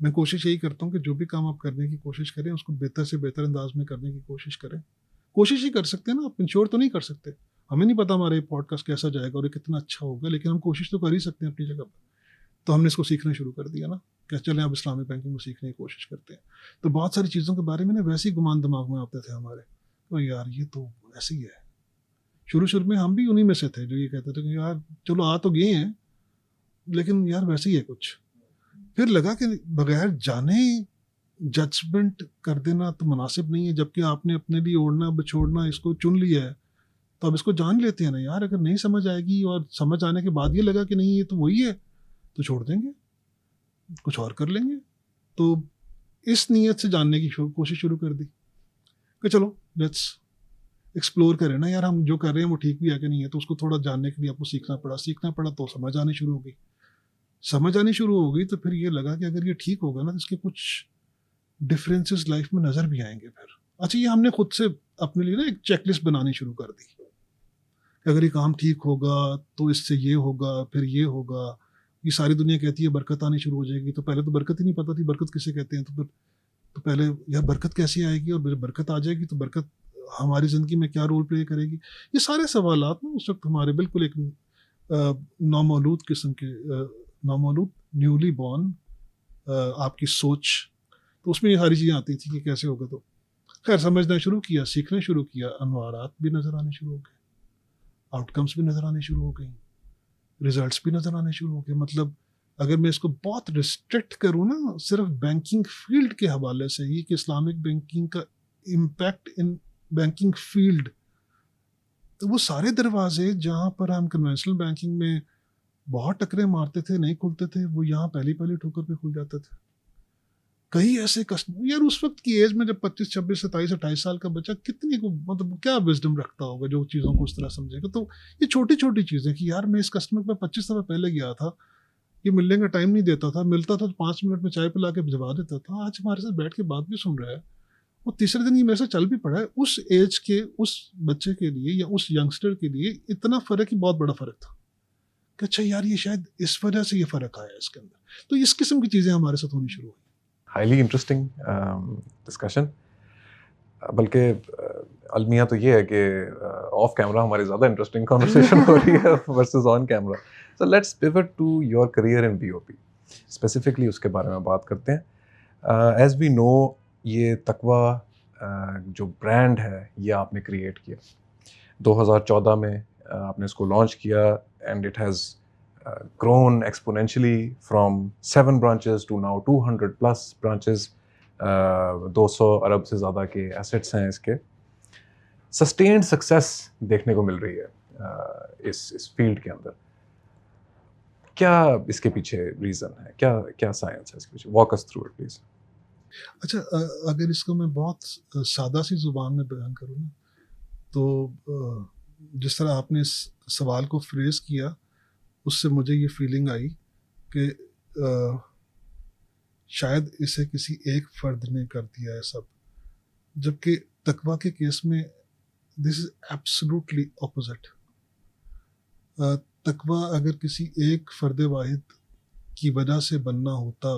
मैं कोशिश यही करता हूँ कि जो भी काम आप करने की कोशिश करें उसको बेहतर से बेहतर अंदाज में करने की कोशिश करें। कोशिश ही कर सकते हैं ना, आप इंश्योर तो नहीं कर सकते। हमें नहीं पता हमारा ये पॉडकास्ट कैसा जाएगा और ये कितना अच्छा होगा, लेकिन हम कोशिश तो कर ही सकते हैं अपनी जगह पर। तो हमने इसको सीखना शुरू कर दिया ना, क्या चलें अब इस्लामिक बैंकिंग को सीखने की कोशिश करते हैं। तो बहुत सारी चीज़ों के बारे में ना वैसे ही गुमान दिमाग में आते थे हमारे, तो यार ये तो ऐसे ही है। शुरू में हम भी उन्हीं में से थे जो ये कहते थे कि यार चलो आ तो गए हैं, लेकिन यार वैसे ही है कुछ। फिर लगा कि बगैर जाने जजमेंट कर देना तो मुनासिब नहीं है, जबकि आपने अपने लिए ओढ़ना बछोड़ना इसको चुन लिया है, तो अब इसको जान लेते हैं ना यार। अगर नहीं समझ आएगी और समझ आने के बाद ये लगा कि नहीं ये तो वही है, तो छोड़ देंगे, कुछ और कर लेंगे। तो इस नीयत से जानने की कोशिश शुरू कर दी कि चलो लेट्स एक्सप्लोर करें ना यार, हम जो कर रहे हैं वो ठीक भी है कि नहीं है, तो उसको थोड़ा जानने के लिए आपको सीखना पड़ा तो समझ आनी शुरू हो गई। तो फिर ये लगा कि अगर ये ठीक होगा ना तो इसके कुछ डिफरेंसेस लाइफ में नज़र भी आएंगे फिर। अच्छा, ये हमने खुद से अपने लिए ना एक चेकलिस्ट बनानी शुरू कर दी, अगर ये काम ठीक होगा तो इससे ये होगा, फिर ये होगा। ये सारी दुनिया कहती है बरकत आनी शुरू हो जाएगी, तो पहले तो बरकत ही नहीं पता थी बरकत किसे कहते हैं। तो पहले यार बरकत कैसी आएगी, और जब बरकत आ जाएगी तो बरकत हमारी ज़िंदगी में क्या रोल प्ले करेगी। ये सारे सवालात ना उस वक्त हमारे बिल्कुल एक नामौलूद किस्म के, नामौलूद न्यूली बॉर्न आपकी सोच, तो उसमें ये सारी चीज़ें आती थी कि कैसे होगा। तो खैर समझना शुरू किया, सीखना शुरू किया, अनवारात भी नज़र आने शुरू हो गए, आउटकम्स भी नज़र आने शुरू हो गई, रिजल्ट्स भी नज़र आने शुरू हो गए। मतलब अगर मैं इसको बहुत रिस्ट्रिक्ट करूँ ना सिर्फ बैंकिंग फील्ड के हवाले से ही कि इस्लामिक बैंकिंग का इम्पैक्ट इन बैंकिंग फील्ड, तो वो सारे दरवाजे जहाँ पर हम कन्वेंशनल बैंकिंग में बहुत टकरे मारते थे, नहीं खुलते थे, वो यहाँ पहली ठोकर पे खुल जाते थे। कई ऐसे कस्टमर यार उस वक्त की एज में जब 25, 26, 27, 28 साल का बच्चा कितनी को मतलब क्या विजडम रखता होगा जो चीज़ों को उस तरह समझेगा। तो ये छोटी छोटी चीज़ें कि यार मैं इस कस्टमर पे 25 दफ़ा पहले गया था, ये मिलने का टाइम नहीं देता था, मिलता था तो 5 मिनट में चाय पिला के भिजवा देता था, आज हमारे साथ बैठ के बात भी सुन रहा है, वो तीसरे दिन ये मेरे से चल भी पड़ा है। उस एज के उस बच्चे के लिए या उस यंगस्टर के लिए इतना फ़र्क ही बहुत बड़ा फ़र्क था कि अच्छा यार ये शायद इस वजह से ये फ़र्क आया इसके अंदर। तो इस किस्म की चीज़ें हमारे साथ होनी शुरू हुई। Highly interesting discussion. बल्कि अलमिया तो ये है कि ऑफ कैमरा हमारी ज़्यादा इंटरेस्टिंग कॉन्वर्सेशन हो रही है versus on camera. So let's pivot to your career in BOP, specifically उसके बारे में बात करते हैं। एज वी नो ये तकवा जो ब्रांड है ये आपने क्रिएट किया 2014 में, आपने इसको लॉन्च किया and it has grown exponentially from 7 branches to now 200 plus branches. 200 अरब से ज़्यादा के एसेट्स हैं इसके। सस्टेन्ड सक्सेस देखने को मिल रही है इस फील्ड के अंदर। क्या इसके पीछे रीज़न है, क्या साइंस है इसके पीछे? Walk us through it please. अच्छा, अगर इसको मैं बहुत सादा सी ज़ुबान में बयान करूँ ना, तो जिस तरह आपने इस सवाल को फ्रेज़ किया उससे मुझे ये फीलिंग आई कि शायद इसे किसी एक फ़र्द ने कर दिया है सब, जबकि तकवा के केस में दिस इज़ एब्सोल्युटली ऑपोजिट। तकवा अगर किसी एक फ़र्द वाहिद की वजह से बनना होता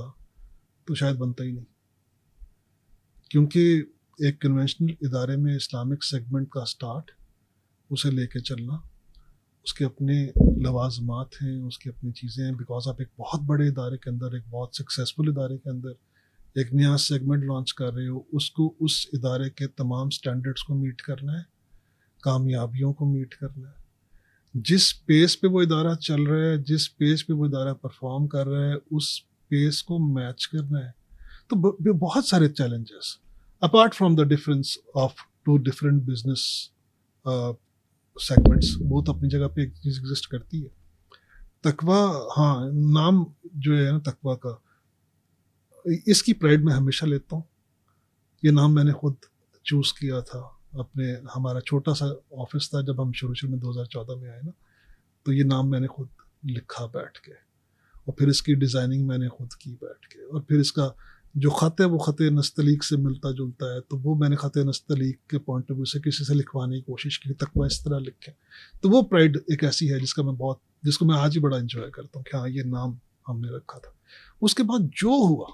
तो शायद बनता ही नहीं, क्योंकि एक कन्वेंशनल इदारे में इस्लामिक सेगमेंट का स्टार्ट, उसे लेके चलना, उसके अपने लवाजमात हैं, उसकी अपनी चीज़ें हैं। बिकॉज आप एक बहुत बड़े इदारे के अंदर, एक बहुत सक्सेसफुल इदारे के अंदर एक नया सेगमेंट लॉन्च कर रहे हो, उसको उस इदारे के तमाम स्टैंडर्ड्स को मीट करना है, कामयाबियों को मीट करना है, जिस पेस पे वो इदारा चल रहा है, जिस पेस पे वो इदारा परफॉर्म कर रहा है, उस पेस को मैच करना है। तो बहुत सारे challenges apart from the difference of 2 different business segments, बहुत अपनी जगह पे एक चीज़ एग्जिस्ट करती है। तकवा, हाँ, नाम जो है ना तकवा का, इसकी प्राइड मैं हमेशा लेता हूँ। ये नाम मैंने खुद चूज़ किया था अपने, हमारा छोटा सा ऑफिस था जब हम शुरू में 2014 में आए ना, तो ये नाम मैंने खुद लिखा बैठ के, और फिर इसकी डिज़ाइनिंग मैंने खुद की बैठ के, और फिर इसका जो ख़त है वो ख़त नस्तलीक से मिलता जुलता है, तो वो मैंने ख़त नस्तलीक के पॉइंट ऑफ व्यू से किसी से लिखवाने की कोशिश की, तकवा इस तरह लिखें। तो वो प्राइड एक ऐसी है जिसको मैं आज ही बड़ा एंजॉय करता हूँ कि हाँ ये नाम हमने रखा था। उसके बाद जो हुआ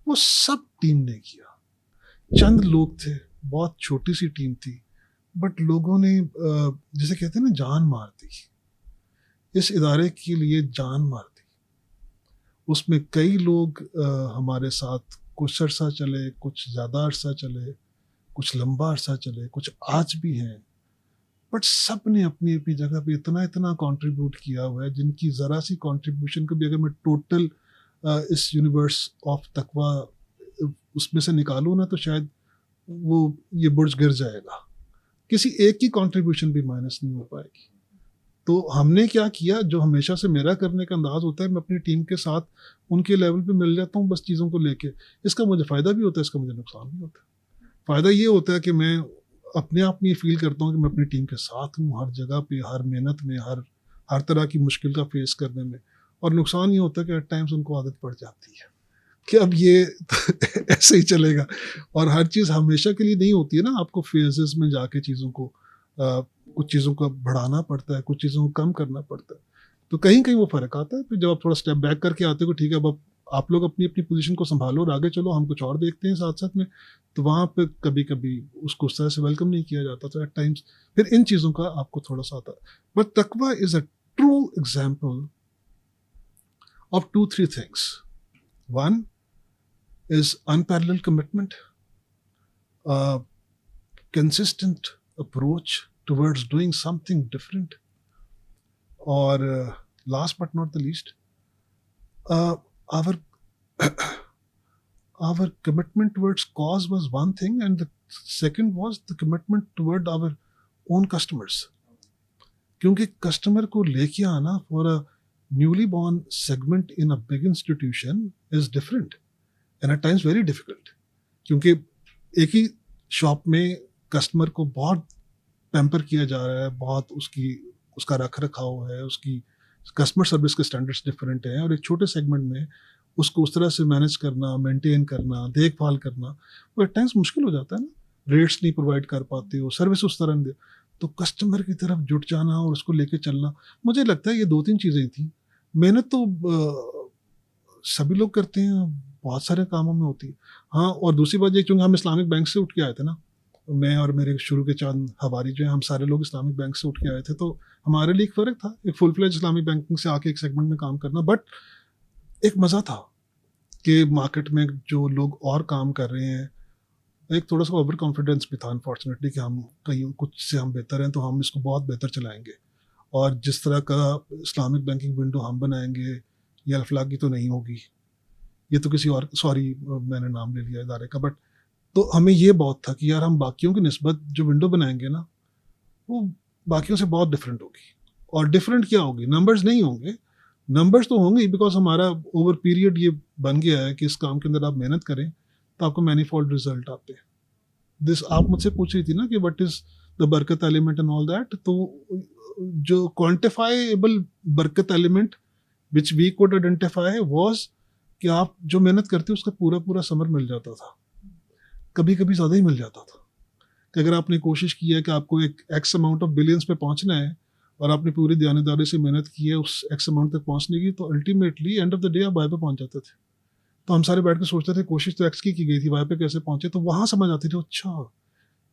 वो सब टीम ने किया। चंद लोग थे, बहुत छोटी सी टीम थी, बट लोगों ने जिसे कहते हैं ना जान मार दी, इस इदारे के लिए जान मार दी। उसमें कई लोग हमारे साथ कुछ अरसा चले, कुछ ज़्यादा अरसा चले, कुछ लंबा अरसा चले, कुछ आज भी हैं, बट सब ने अपनी अपनी जगह पे इतना कंट्रीब्यूट किया हुआ है, जिनकी ज़रा सी कंट्रीब्यूशन को भी अगर मैं टोटल इस यूनिवर्स ऑफ तकवा उसमें से निकालूँ ना, तो शायद वो ये बुर्ज गिर जाएगा। किसी एक की कंट्रीब्यूशन भी माइनस नहीं हो पाएगी। तो हमने क्या किया, जो हमेशा से मेरा करने का अंदाज़ होता है, मैं अपनी टीम के साथ उनके लेवल पे मिल जाता हूँ बस चीज़ों को लेके। इसका मुझे फ़ायदा भी होता है, इसका मुझे नुकसान भी होता है। फ़ायदा ये होता है कि मैं अपने आप में ये फील करता हूँ कि मैं अपनी टीम के साथ हूँ हर जगह पे, हर मेहनत में, हर तरह की मुश्किल का फेस करने में। और नुकसान ये होता है कि एट टाइम्स उनको आदत पड़ जाती है कि अब ये ऐसे ही चलेगा। और हर चीज़ हमेशा के लिए नहीं होती है ना, आपको फेजेस में जाके चीज़ों को कुछ चीज़ों को बढ़ाना पड़ता है, कुछ चीज़ों को कम करना पड़ता है। तो कहीं कहीं वो फ़र्क आता है। फिर जब आप थोड़ा स्टेप बैक करके आते हो ठीक है, अब आप लोग अपनी अपनी पोजीशन को संभालो और आगे चलो, हम कुछ और देखते हैं साथ साथ में, तो वहाँ पे कभी कभी उसको उस तरह से वेलकम नहीं किया जाता। तो एट टाइम्स फिर इन चीज़ों का आपको थोड़ा सा आता है। बट तकवा is a true example of 2-3 things. One is unparalleled commitment, a consistent approach towards doing something different, or last but not the least, our our commitment towards cause was one thing, and the second was the commitment toward our own customers. क्योंकि कस्टमर को लेके आना for a newly born segment in a big institution is different and at times very difficult, क्योंकि एक ही शॉप में कस्टमर को बहुत पैम्पर किया जा रहा है, बहुत उसका रख रखाव है, उसकी कस्टमर सर्विस के स्टैंडर्ड्स डिफरेंट हैं, और एक छोटे सेगमेंट में उसको उस तरह से मैनेज करना, मेंटेन करना, देखभाल करना वो एट टाइम्स मुश्किल हो जाता है ना। रेट्स नहीं प्रोवाइड कर पाते हो, सर्विस उस तरह दे, तो कस्टमर की तरफ जुट जाना और उसको लेके चलना, मुझे लगता है ये 2-3 चीज़ें थी। मेहनत तो सभी लोग करते हैं, बहुत सारे कामों में होती है। हाँ, और दूसरी बात ये, चूँकि हम इस्लामिक बैंक से उठ के आए थे ना, मैं और मेरे शुरू के चंद हवारी जो हैं, हम सारे लोग इस्लामिक बैंक से उठ के आए थे, तो हमारे लिए एक फ़र्क था, एक फुल फ्लेज इस्लामिक बैंकिंग से आके एक सेगमेंट में काम करना। बट एक मज़ा था कि मार्केट में जो लोग और काम कर रहे हैं, एक थोड़ा सा ओवर कॉन्फिडेंस भी था अनफॉर्चुनेटली कि हम कहीं कुछ से हम बेहतर हैं तो हम इसको बहुत बेहतर चलाएंगे, और जिस तरह का इस्लामिक बैंकिंग विंडो हम बनाएंगे ये अल्फलाक की तो नहीं होगी, ये तो किसी और, सॉरी मैंने नाम ले लिया इदारे का, बट तो हमें ये बहुत था कि यार हम बाकियों की निस्बत जो विंडो बनाएंगे ना वो बाकियों से बहुत डिफरेंट होगी। और डिफरेंट क्या होगी, नंबर्स नहीं होंगे, नंबर्स तो होंगे ही, बिकॉज हमारा ओवर पीरियड ये बन गया है कि इस काम के अंदर आप मेहनत करें तो आपको मैनीफोल्ड रिजल्ट आते हैं। दिस आप मुझसे पूछ रही थी ना कि व्हाट इज द बरकत एलिमेंट एंड ऑल दैट, तो जो क्वांटिफाइबल बरकत element which we could identify was कि आप जो मेहनत करते उसका पूरा पूरा समर मिल जाता था, कभी कभी ज़्यादा ही मिल जाता था। कि अगर आपने कोशिश की है कि आपको एक एक्स अमाउंट ऑफ बिलियंस पे पहुंचना है और आपने पूरी दयानतदारी से मेहनत की है उस एक्स अमाउंट तक पहुंचने की, तो ultimately end of the day आप वाई पे पहुंच जाते थे। तो हम सारे बैठ के सोचते थे कोशिश तो एक्स की गई थी, वाई पे कैसे पहुंचे, तो वहाँ समझ आती थी अच्छा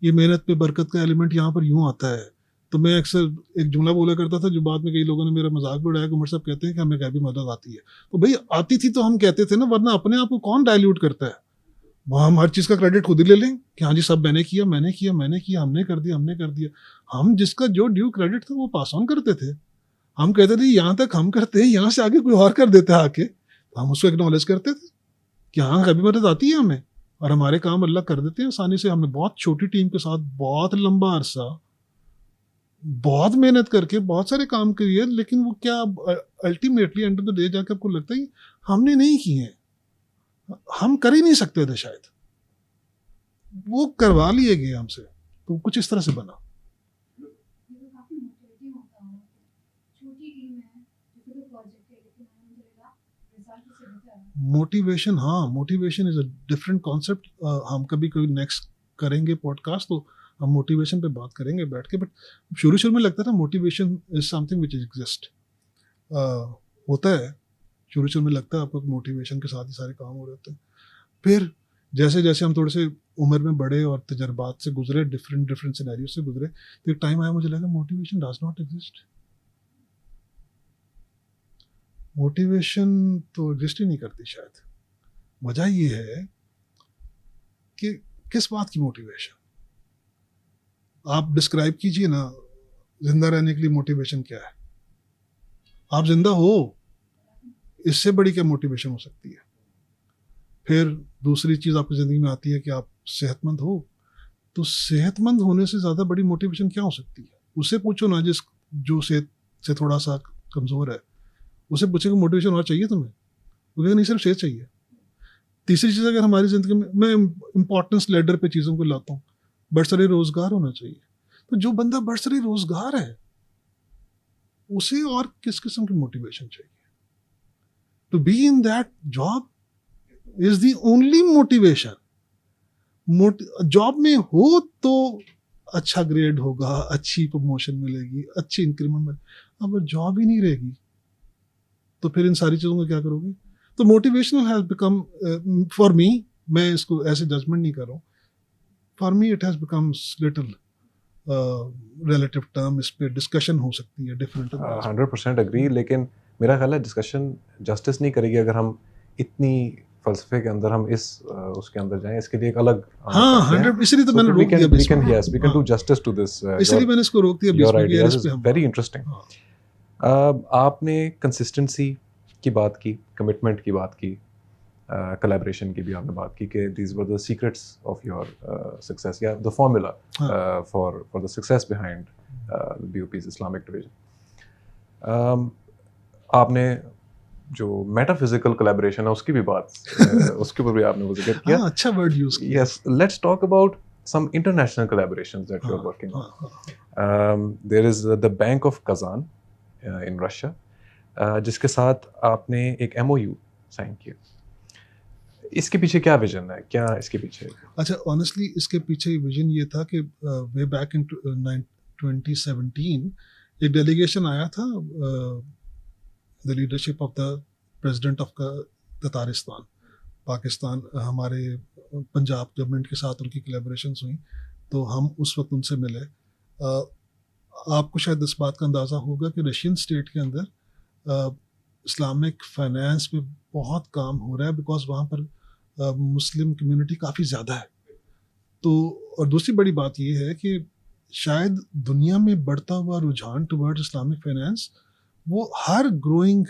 ये मेहनत पे बरकत का एलिमेंट यहाँ पर यूँ आता है। तो मैं अक्सर एक जुमला बोला करता था जो बाद में कई लोगों ने मेरा मजाक भी उड़ाया कि उमर साहब कहते हैं कि हमें क्या भी मदद आती है, तो भाई आती थी तो हम कहते थे ना, वरना अपने आप को कौन डायल्यूट करता है। वहाँ हम हर चीज़ का क्रेडिट खुद ही ले लें कि हाँ जी सब मैंने किया, हमने कर दिया। हम जिसका जो ड्यू क्रेडिट था वो पास ऑन करते थे। हम कहते थे यहाँ तक हम करते हैं, यहाँ से आगे कोई और कर देता है आके, तो हम उसको एक्नॉलेज करते थे कि हाँ कभी मदद आती है हमें, और हमारे काम अल्लाह कर देते हैं आसानी से। हमने बहुत छोटी टीम के साथ बहुत लंबा अरसा बहुत मेहनत करके बहुत सारे काम किए, लेकिन वो क्या ultimately end of the day जाकर आपको लगता है हमने नहीं किए हैं, हम कर ही नहीं सकते थे शायद, वो करवा लिए गए हमसे, तो कुछ इस तरह से बना। मोटिवेशन, हाँ motivation is a different concept. हम कभी नेक्स्ट करेंगे पॉडकास्ट तो हम मोटिवेशन पे बात करेंगे बैठ के। बट शुरू में लगता था motivation is something which exist, होता है शुरू में लगता है आपको मोटिवेशन के साथ ही सारे काम हो रहे होते हैं। फिर जैसे जैसे हम थोड़े से उम्र में बढ़े और तजर्बात से गुजरे, डिफरेंट सिनेरियो से गुजरे, तो एक टाइम आया मुझे लगा motivation does not exist. Motivation तो एग्जिस्ट ही नहीं करती शायद। वजह ये है कि किस बात की मोटिवेशन, आप डिस्क्राइब कीजिए ना, जिंदा रहने के लिए मोटिवेशन क्या है? आप जिंदा हो, इससे बड़ी क्या मोटिवेशन हो सकती है? फिर दूसरी चीज़ आपकी ज़िंदगी में आती है कि आप सेहतमंद हो, तो सेहतमंद होने से ज़्यादा बड़ी मोटिवेशन क्या हो सकती है? उससे पूछो ना जो सेहत से थोड़ा सा कमज़ोर है, उसे पूछेगा मोटिवेशन और चाहिए तुम्हें, वो कहेगा नहीं सिर्फ सेहत चाहिए। तीसरी चीज़, अगर हमारी ज़िंदगी में मैं इम्पोर्टेंस लेडर पे चीज़ों को लाता हूँ, बरसरे रोजगार होना चाहिए। तो जो बंदा बरसरे रोजगार है उसे और किस किस्म की मोटिवेशन चाहिए? To be in that job is the only motivation. Job में हो तो अच्छा ग्रेड होगा, अच्छी प्रमोशन मिलेगी, अच्छी इंक्रीमेंट मिलेगी। अब जॉब ही नहीं रहेगी तो फिर इन सारी चीज़ों का क्या करोगे? तो motivational has become, for me, मैं इसको ऐसे जजमेंट नहीं कर रहा हूँ, for me it has become little relative term. इस पे डिस्कशन हो सकती है डिफरेंट। 100% एग्री, लेकिन मेरा ख्याल है डिस्कशन जस्टिस नहीं करेगी अगर हम इतनी फलसफे के अंदर हम इस उसके अंदर जाएं। इसके लिए एक अलग हाँ 100, इसलिए तो मैंने रोक दिया we can yes we can do justice to this, इसलिए मैंने इसको रोक दिया। your ideas is very interesting। आपने कंसिस्टेंसी की बात की, कमिटमेंट की बात की, collaboration की भी आपने बात की कि these were the secrets of your success, या the formula for the success behind the BOP's Islamic division। आपने जो मेटाफिजिकल कोलैबोरेशन है उसकी भी बात उसके ऊपर भी आपने वो जिक्र किया। अच्छा वर्ड यूज किया। Yes, let's talk about some international collaborations that you are working on। There is the Bank of Kazan in Russia, जिसके साथ आपने एक MOU साइन किया। इसके पीछे क्या विजन है, क्या इसके पीछे? अच्छा, ऑनेस्टली इसके पीछे विजन ये था कि वे बैक इन 2017 एक डेलीगेशन आया था, the leadership of the president of Tatarstan, Pakistan. हमारे पंजाब गवर्नमेंट के साथ उनकी कोलैबोरेशंस हुई, तो हम उस वक्त उनसे मिले। आपको शायद इस बात का अंदाज़ा होगा कि रशियन स्टेट के अंदर इस्लामिक फाइनेंस में बहुत काम हो रहा है, बिकॉज वहाँ पर मुस्लिम कम्युनिटी काफ़ी ज़्यादा है। तो और दूसरी बड़ी बात ये है कि शायद दुनिया में बढ़ता हुआ रुझान टुवर्ड्स इस्लामिक फाइनेंस वो हर ग्रोइंग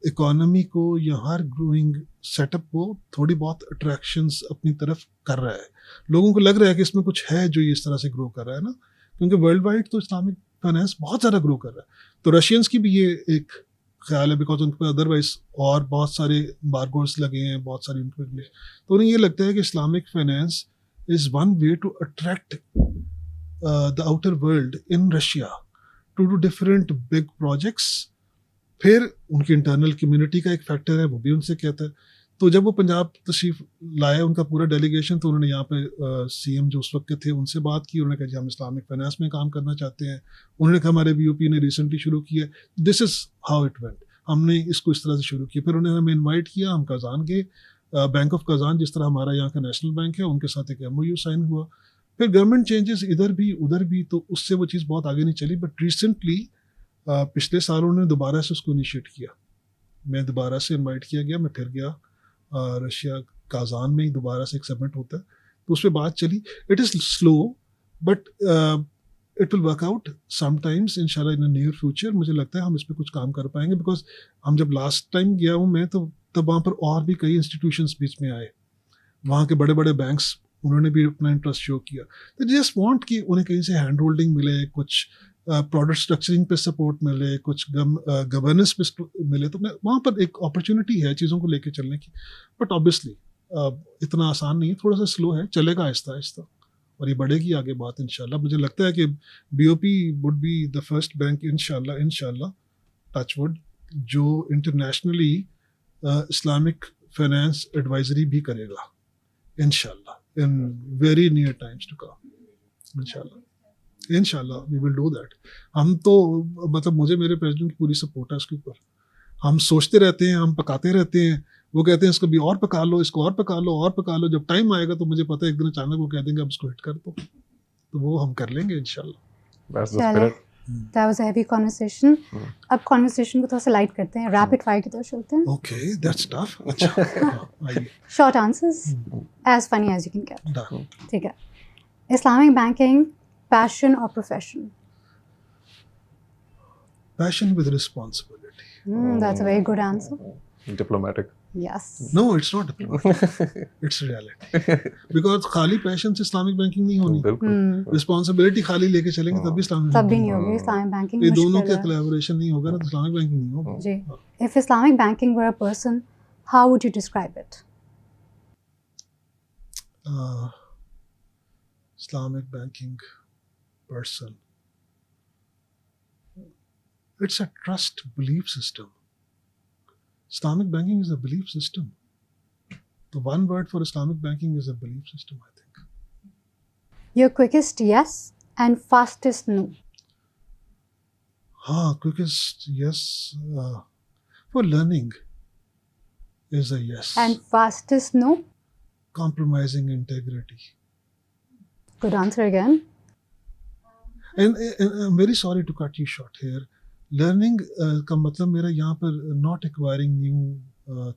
इकोनॉमी को या हर ग्रोइंग सेटअप को थोड़ी बहुत अट्रैक्शंस अपनी तरफ कर रहा है। लोगों को लग रहा है कि इसमें कुछ है जो ये इस तरह से ग्रो कर रहा है ना, क्योंकि वर्ल्ड वाइड तो इस्लामिक फाइनेंस बहुत ज़्यादा ग्रो कर रहा है। तो रशियंस की भी ये एक ख्याल है, बिकॉज उन पर अदरवाइज और बहुत सारे बारगोर्स लगे हैं, बहुत सारी उनको, तो उन्हें ये लगता है कि Islamic finance is one way to attract the outer world in Russia to do different big projects. फिर उनकी इंटरनल कम्युनिटी का एक फैक्टर है, वो भी उनसे कहता है। तो जब वो पंजाब तशरीफ लाए उनका पूरा डेलीगेशन, तो उन्होंने यहाँ पे CM जो उस वक्त के थे उनसे बात की। उन्होंने कहा जी हम इस्लामिक फाइनेंस में काम करना चाहते हैं। उन्होंने कहा हमारे BOP ने रिसेंटली शुरू किया, this is how it went, हमने इसको इस तरह से शुरू किया। फिर उन्होंने हमें इन्वाइट किया, हम कज़ान गए। बैंक ऑफ कज़ान, जिस तरह हमारा यहाँ का नेशनल बैंक है, उनके साथ एक MOU साइन हुआ। फिर गवर्नमेंट चेंजेस इधर भी उधर भी, तो उससे वो चीज़ बहुत आगे नहीं चली। बट रिसेंटली पिछले साल उन्होंने दोबारा से उसको इनिशिएट किया, मैं दोबारा से इनवाइट किया गया, मैं फिर गया रशिया काजान में ही दोबारा से एक समिट होता है, तो उस पर बात चली। It is slow but it will work out sometimes इंशाल्लाह इन द नियर फ्यूचर। मुझे लगता है हम इस पर कुछ काम कर पाएंगे, बिकॉज हम जब लास्ट टाइम गया हूँ मैं, तो तब वहाँ पर और भी कई इंस्टीट्यूशंस बीच में आए, वहाँ के बड़े बड़े बैंक्स, उन्होंने भी अपना इंटरेस्ट शो किया। तो जस्ट वांट कि उन्हें कहीं से हैंड होल्डिंग मिले, कुछ प्रोडक्ट स्ट्रक्चरिंग पे सपोर्ट मिले, कुछ गवर्नेंस पे मिले। तो मैं वहाँ पर एक अपॉर्चुनिटी है चीज़ों को लेके चलने की। बट ऑब्वियसली इतना आसान नहीं है, थोड़ा सा स्लो है, चलेगा आहिस्ता आहिस्ता और ये बढ़ेगी आगे बात इंशाल्लाह। मुझे लगता है कि BOP would be the first bank इंशाल्लाह टचवुड जो इंटरनेशनली इस्लामिक फाइनेंस एडवाइजरी भी करेगा इंशाल्लाह in very near times to come. इंशाल्लाह वी विल डू दैट। हम तो मतलब मुझे मेरे प्रेसिडेंट की पूरी सपोर्ट है इसके ऊपर। हम सोचते रहते हैं, हम पकाते रहते हैं, वो कहते हैं इसको भी और पका लो, इसको और पका लो, और पका लो। जब टाइम आएगा तो मुझे पता है एक दिन अचानक वो कह देंगे अब इसको हिट कर दो, तो वो हम कर लेंगे इंशाल्लाह। That was a heavy conversation. अब conversation को थोड़ा सा लाइट करते हैं, rapid fire की तरफ चलते हैं। Okay, that's tough. अच्छा, short answers, as funny as you can get. ठीक है। Islamic banking, passion or profession? Passion with responsibility. That's a very good answer. Diplomatic. Yes. No, it's not diplomatic. It's reality. Because खाली पैशन से इस्लामिक बैंकिंग नहीं होनी। रिस्पॉन्सिबिलिटी खाली लेके चलेंगे तब भी इस्लामिक तब भी नहीं होगी इस्लामिक बैंकिंग। ये दोनों का कोलैबोरेशन नहीं होगा ना तो इस्लामिक बैंकिंग नहीं होगी। जी। If Islamic banking were a person, how would you describe it? Islamic banking person. It's a trust belief system. Islamic banking is a belief system. The one word for Islamic banking is a belief system, I think. Your quickest yes and fastest no. Quickest yes for learning is a yes. And fastest no. Compromising integrity. Good answer again. And I'm very sorry to cut you short here. Learning का मतलब मेरा यहाँ पर not acquiring new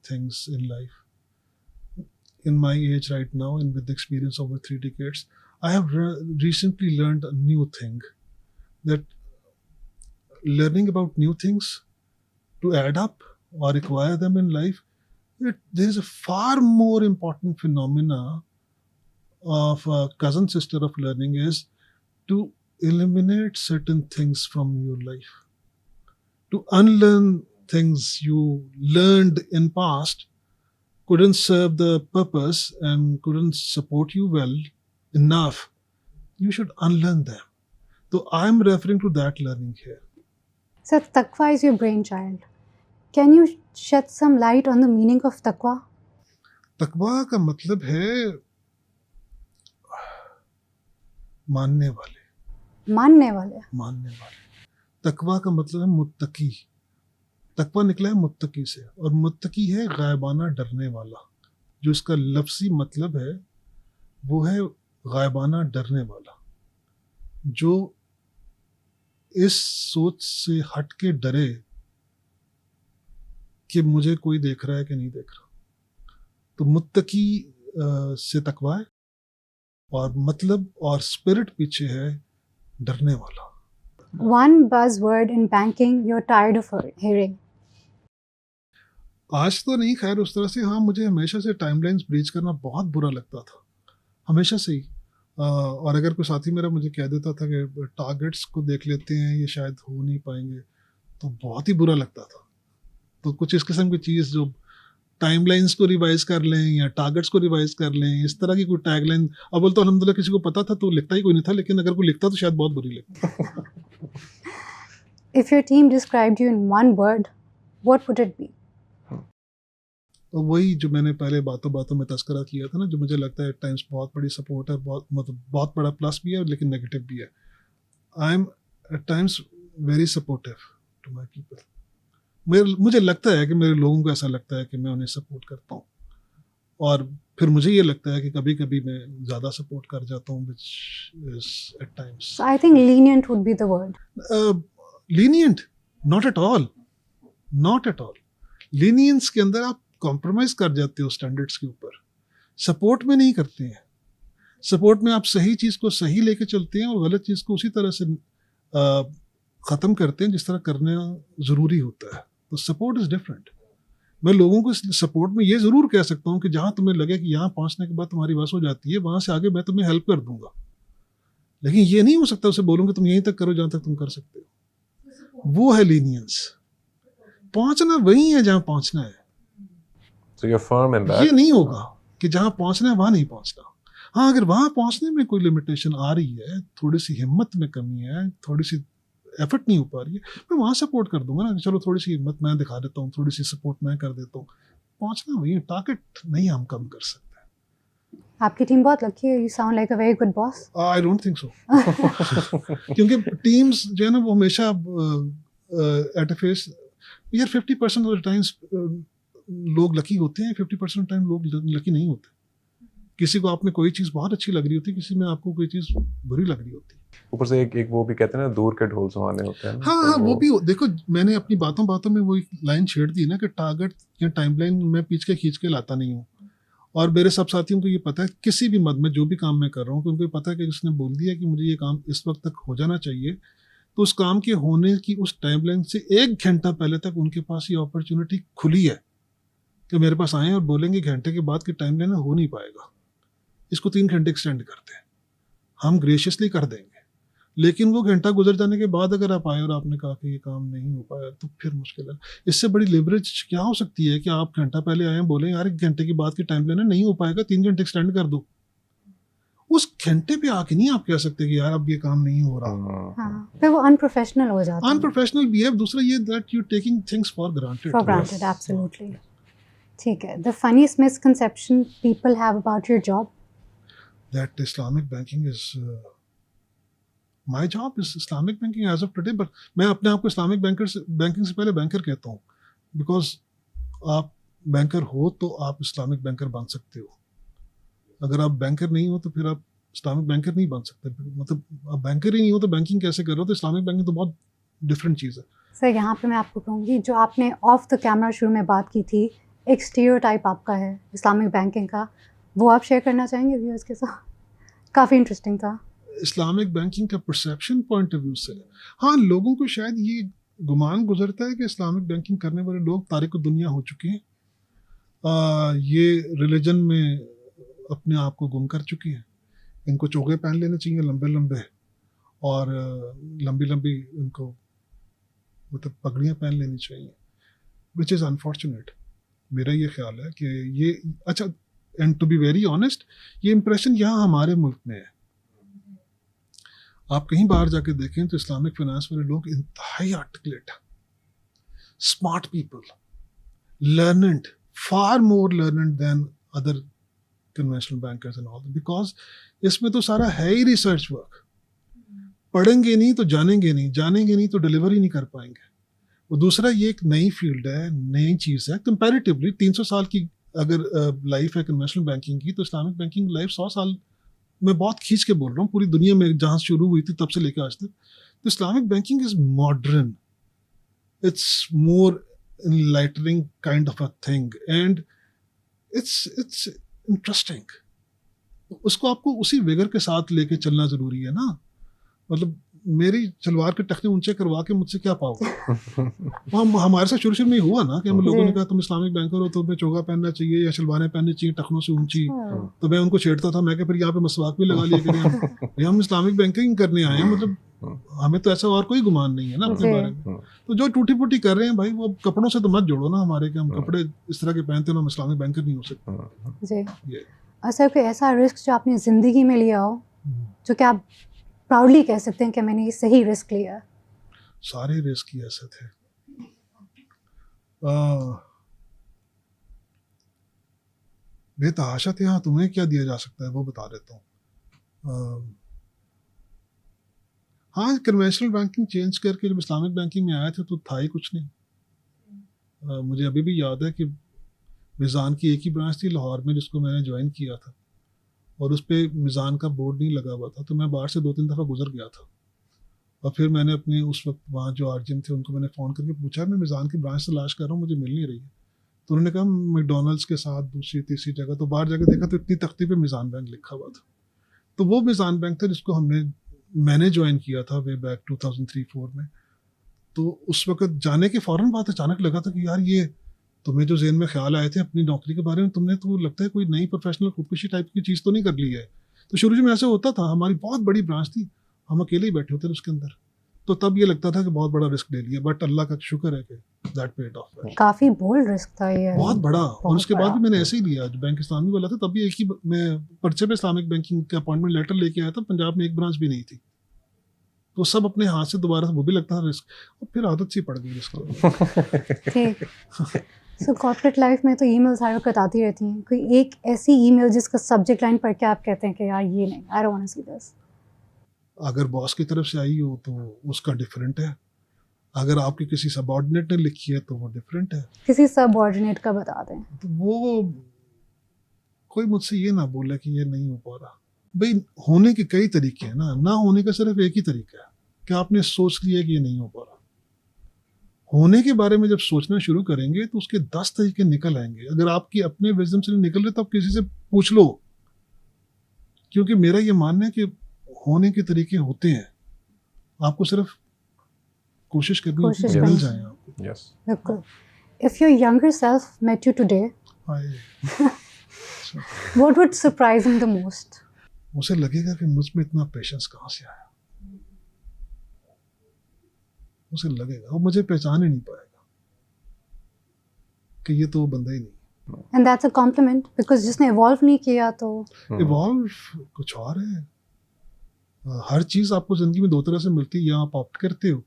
things in life. In my age right now and with the experience over 3 decades, I have recently learned a new thing, that learning about new things to add up or acquire them in life, there is a far more important phenomena of a cousin sister of learning is to eliminate certain things from your life, to unlearn things you learned in past couldn't serve the purpose and couldn't support you well enough. You should unlearn them. So I'm referring to that learning here. So taqwa is your brainchild. Can you shed some light on the meaning of taqwa? तकवा का मतलब है मानने वाले. मानने वाले. मानने वाले. तकवा का मतलब है मुत्तकी. तकवा निकला है मुत्तकी से, और मुत्तकी है गायबाना डरने वाला. जो इसका लफ्ज़ी मतलब है वो है गायबाना डरने वाला, जो इस सोच से हट के डरे कि मुझे कोई देख रहा है कि नहीं देख रहा. तो मुत्तकी से तकवा है, और मतलब और स्पिरिट पीछे है डरने वाला. One buzzword in banking you're tired of hearing. आज तो नहीं खैर उस तरह से. हाँ, मुझे हमेशा से टाइमलाइंस ब्रीच करना बहुत बुरा लगता था, हमेशा से ही. और अगर कोई साथी मेरा मुझे कह देता था कि टारगेट्स को देख लेते हैं, ये शायद हो नहीं पाएंगे, तो बहुत ही बुरा लगता था. तो कुछ इस किस्म की चीज़ जो टाइमलाइंस को रिवाइज कर लें या टारगेट्स को रिवाइज कर लें, इस तरह की कोई टैगलाइन. अब बोलते तो अल्हम्दुलिल्लाह किसी को पता था तो लिखता ही कोई नहीं था, लेकिन अगर कोई लिखता तो शायद बहुत बुरी लगती. If your team described you in one word, what would it be? तो वही जो मैंने पहले बातों बातों में तस्करा किया था ना, जो मुझे लगता है टाइम्स बहुत बड़ी सपोर्ट है, बहुत मतलब बहुत बड़ा प्लस भी है लेकिन नेगेटिव भी है. I am at times very supportive to my people. मुझे लगता है कि मेरे लोगों को ऐसा लगता है कि मैं उन्हें सपोर्ट करता हूँ, और फिर मुझे ये लगता है कि कभी कभी मैं ज़्यादा सपोर्ट कर जाता हूँ, which is at times. So I think lenient would be the word. Lenient? Not at all. Not at all. Lenience के अंदर आप कॉम्प्रोमाइज़ कर जाते हो स्टैंडर्ड्स के ऊपर. सपोर्ट में नहीं करते हैं. सपोर्ट में आप सही चीज़ को सही लेके चलते हैं और गलत चीज़ को उसी तरह से ख़त्म करते हैं जिस तरह करना ज़रूरी होता है. तो सपोर्ट इज़ डिफरेंट. मैं लोगों को सपोर्ट में ये ज़रूर कह सकता हूँ कि जहाँ तुम्हें लगे कि यहाँ पहुँचने के बाद तुम्हारी बस हो जाती है, वहाँ से आगे मैं तुम्हें हेल्प कर दूंगा. लेकिन ये नहीं हो सकता उसे बोलूँगा तुम यहीं तक करो जहाँ तक तुम कर सकते हो. वो है लीनियंस. पहुँचना वही है जहाँ पहुँचना है. So you're firm in that. ये नहीं होगा कि जहाँ पहुँचना है वहाँ नहीं पहुँचना. हाँ, अगर वहाँ पहुँचने में कोई लिमिटेशन आ रही है, थोड़ी सी हिम्मत में कमी है, थोड़ी सी एफर्ट नहीं हो पा रही है, मैं वहाँ सपोर्ट कर दूंगा ना. चलो थोड़ी सी हिम्मत मैं दिखा देता हूँ, थोड़ी सी सपोर्ट मैं कर देता हूँ. पहुँचना वही है. टारगेट नहीं हम कम कर सकते. आपकी टीम बहुत लकी है. You sound like a very good boss. I don't think so. क्योंकि टीम्स जो है ना वो हमेशा एट अ फेस यार 50% ऑफ द टाइम्स लोग लकी होते हैं, 50% टाइम लोग लकी नहीं होते. किसी को आप में कोई चीज़ बहुत अच्छी लग रही होती है, किसी में आपको कोई चीज़ बुरी लग रही होती है. ऊपर से एक वो भी कहते हैं ना, दूर के ढोल सुहाने होते हैं. हाँ, वो भी देखो. मैंने अपनी बातों में वो एक लाइन छेड़ दी ना कि टारगेट या टाइमलाइन मैं पीछे खींच के लाता नहीं हूँ. और मेरे सब साथियों को ये पता है, किसी भी मद में जो भी काम मैं कर रहा हूँ, क्योंकि पता है कि उसने बोल दिया कि मुझे ये काम इस वक्त तक हो जाना चाहिए, तो उस काम के होने की उस टाइमलाइन से 1 घंटा पहले तक उनके पास ये अपॉर्चुनिटी खुली है कि मेरे पास आएँ और बोलेंगे घंटे के बाद की टाइमलाइन हो नहीं पाएगा, इसको 3 घंटे एक्सटेंड करते हैं. हम ग्रेशियसली कर देंगे. लेकिन वो घंटा गुजर जाने के बाद अगर आप आए और आपने कहा कि ये काम नहीं हो पाया, तो फिर मुश्किल है. इससे बड़ी लेवरेज क्या हो सकती है कि आप घंटा पहले आए बोले यार 1 घंटे के बाद की टाइम लेना नहीं हो पाएगा, 3 घंटे एक्सटेंड कर दो. उस घंटे पे आके नहीं आप कह सकते कि यार अब ये काम नहीं हो रहा। हाँ, फिर वो अनप्रोफेशनल हो जाता है। अनप्रोफेशनल बिहेव, दूसरा ये that you taking things for granted. For granted, absolutely. ठीक है. The funniest misconception people have about your job. That Islamic banking is my job is Islamic banking as of today, but मैं अपने आप को इस्लामिक बैंकिंग से पहले बैंकर कहता हूँ, बिकॉज आप बैंकर हो तो आप इस्लामिक बैंकर बन सकते हो। अगर आप बैंकर नहीं हो तो फिर आप इस्लामिक बैंकर नहीं बन सकते। मतलब आप बैंकर ही नहीं हो तो बैंकिंग कैसे कर रहे हो? तो इस्लामिक बैंकिंग तो बहुत डिफरेंट चीज़ है। सर यहाँ पे मैं आपको कहूँगी, जो आपने ऑफ द कैमरा शुरू में बात की थी, एक स्टीरियोटाइप आपका है इस्लामिक बैंकिंग का, वो आप शेयर करना चाहेंगे व्यूअर्स के साथ? काफ़ी इंटरेस्टिंग था। इस्लामिक बैंकिंग का परसेप्शन पॉइंट ऑफ व्यू से, हाँ, लोगों को शायद ये गुमान गुजरता है कि इस्लामिक बैंकिंग करने वाले लोग तारिक दुनिया हो चुके हैं, ये रिलीजन में अपने आप को गुम कर चुके हैं, इनको चोगे पहन लेने चाहिए लंबे लंबे, और लंबी लंबी इनको मतलब पगड़ियाँ पहन लेनी चाहिए, विच इज़ अनफॉर्चुनेट। मेरा ये ख्याल है कि ये अच्छा, and to be very honest, ये इम्प्रेशन यहाँ हमारे मुल्क में है। आप कहीं बाहर जाके देखें तो इस्लामिक फाइनेंस वाले लोग इंतहाई articulate, smart people, learned, far more learned than other conventional bankers and all, because इसमें तो सारा है ही रिसर्च वर्क। पढ़ेंगे नहीं तो जानेंगे नहीं, जानेंगे नहीं तो डिलीवर ही नहीं कर पाएंगे। और दूसरा, ये एक नई फील्ड है, नई चीज़ है। कंपैरेटिवली 300 साल की अगर लाइफ है कन्वेंशनल बैंकिंग की, तो इस्लामिक बैंकिंग लाइफ 100 साल, मैं बहुत खींच के बोल रहा हूँ, पूरी दुनिया में जहाँ शुरू हुई थी तब से लेकर आज तक। तो Islamic banking is modern, it's more enlightening kind of a thing and it's interesting। उसको आपको उसी विगर के साथ लेके चलना जरूरी है ना। मतलब मेरी सलवार के टखने ऊंचे करवा के मुझसे क्या पाओगे? हमारे साथ शुरू में ही हुआ ना कि हम लोगों ने कहा तुम इस्लामिक बैंकर हो तो तुम्हें चोगा पहनना चाहिए या शलवारें पहननी चाहिए टखनों से ऊंची। तो मैं उनको छेड़ता था, मैं फिर यहाँ पे मसवाक भी लगा लिया करें, हम इस्लामिक बैंकिंग करने आए हैं, मतलब हमें तो ऐसा और कोई गुमान नहीं है ना अपने बारे में। तो जो टूटी फूटी कर रहे हैं भाई, वो कपड़ों से तो मत जोड़ो ना हमारे, कि हम कपड़े इस तरह के पहनते हैं, हम इस्लामिक बैंकर नहीं हो सकते जी। अच्छा, कोई ऐसा रिस्क जो आपने जिंदगी में लिया हो जो कि आप प्राउडली कह सकते हैं कि मैंने ये सही रिस्क लिया? सारे रिस्क ही ऐसे थे। बेतहाशा थे। हाँ, तुम्हें क्या दिया जा सकता है वो बता देता हूँ। हाँ, कन्वेंशनल बैंकिंग चेंज करके जब इस्लामिक बैंकिंग में आया था तो था ही कुछ नहीं। मुझे अभी भी याद है कि मिज़ान की एक ही ब्रांच थी लाहौर में जिसको मैंने ज्वाइन किया था, और उस पर मिज़ान का बोर्ड नहीं लगा हुआ था। तो मैं बाहर से 2-3 दफ़ा गुजर गया था, और फिर मैंने अपने उस वक्त वहाँ जो आरजीएम थे उनको मैंने फ़ोन करके पूछा, मैं मिज़ान की ब्रांच तलाश कर रहा हूँ, मुझे मिल नहीं रही है। तो उन्होंने कहा मैकडॉनल्ड्स के साथ दूसरी तीसरी जगह। तो बाहर जाकर देखा तो इतनी तख्ती पे मिज़ान बैंक लिखा हुआ था। तो वो मिज़ान बैंक था जिसको मैंने ज्वाइन किया था वे बैक 2003-04 में। तो उस वक्त जाने के फ़ौरन बाद अचानक लगा था कि यार ये तुम्हें जो ज़हन में ख्याल आए थे अपनी नौकरी के बारे में, तुमने तो लगता है कोई नई प्रोफेशनल खुदकुशी टाइप की चीज़ तो नहीं कर ली है। तो शुरू में ऐसे होता था, हमारी बहुत बड़ी ब्रांच थी, हम अकेले ही बैठे होते थे उसके अंदर, तो तब ये लगता था कि बहुत बड़ा रिस्क ले लिया, बट अल्लाह का शुक्र है कि दैट पेड ऑफ। काफ़ी बोल्ड रिस्क था ये, बहुत बड़ा। और उसके बाद भी मैंने ऐसे ही लिया। जो बैंक इस्लामी वाला था तब भी एक ही मैं पर्चे पे इस्लामिक बैंकिंग का अपॉइंटमेंट लेटर लेके आया था, पंजाब में एक ब्रांच भी नहीं थी, तो सब अपने हाथ से दोबारा से वो भी लगता था रिस्क, और फिर आदत सी पड़ गई रिस्क। ठीक। सो कॉर्पोरेट लाइफ में तो ईमेल्स हर वक्त आती रहती हैं, कोई एक ऐसी ईमेल जिसका सब्जेक्ट लाइन पढ़ के आप कहते हैं कि यार ये नहीं, I don't want to see this? अगर बॉस की तरफ से आई हो तो उसका डिफरेंट है, अगर आपकी किसी सबऑर्डिनेट ने लिखी है तो वो डिफरेंट है। किसी सबऑर्डिनेट का बता दें तो वो कोई मुझसे ये ना बोले कि ये नहीं हो पा रहा। भाई होने के कई तरीके हैं ना होने का सिर्फ एक ही तरीका है कि आपने सोच लिया कि ये नहीं हो पा रहा। होने के बारे में जब सोचना शुरू करेंगे तो उसके 10 तरीके निकल आएंगे। अगर आपकी अपने विजडम से नहीं निकल रहे तो आप किसी से पूछ लो, क्योंकि मेरा ये मानना है कि होने के तरीके होते हैं, आपको सिर्फ कोशिश करनी है कि मिल जाए आपको। Yes. बिल्कुल। If your younger self met you today, what would surprise him the most? उसे लगेगा कि मुझ में इतना पेशेंस कहाँ से आया, उसे लगेगा, वो मुझे पहचान ही नहीं पाएगा कि ये तो वो बंदा ही नहीं। And that's a compliment because जिसने इवॉल्व नहीं किया तो इवॉल्व कुछ और है। हर चीज़ आपको ज़िंदगी में दो तरह से मिलती है, या आप ऑप्ट करते हो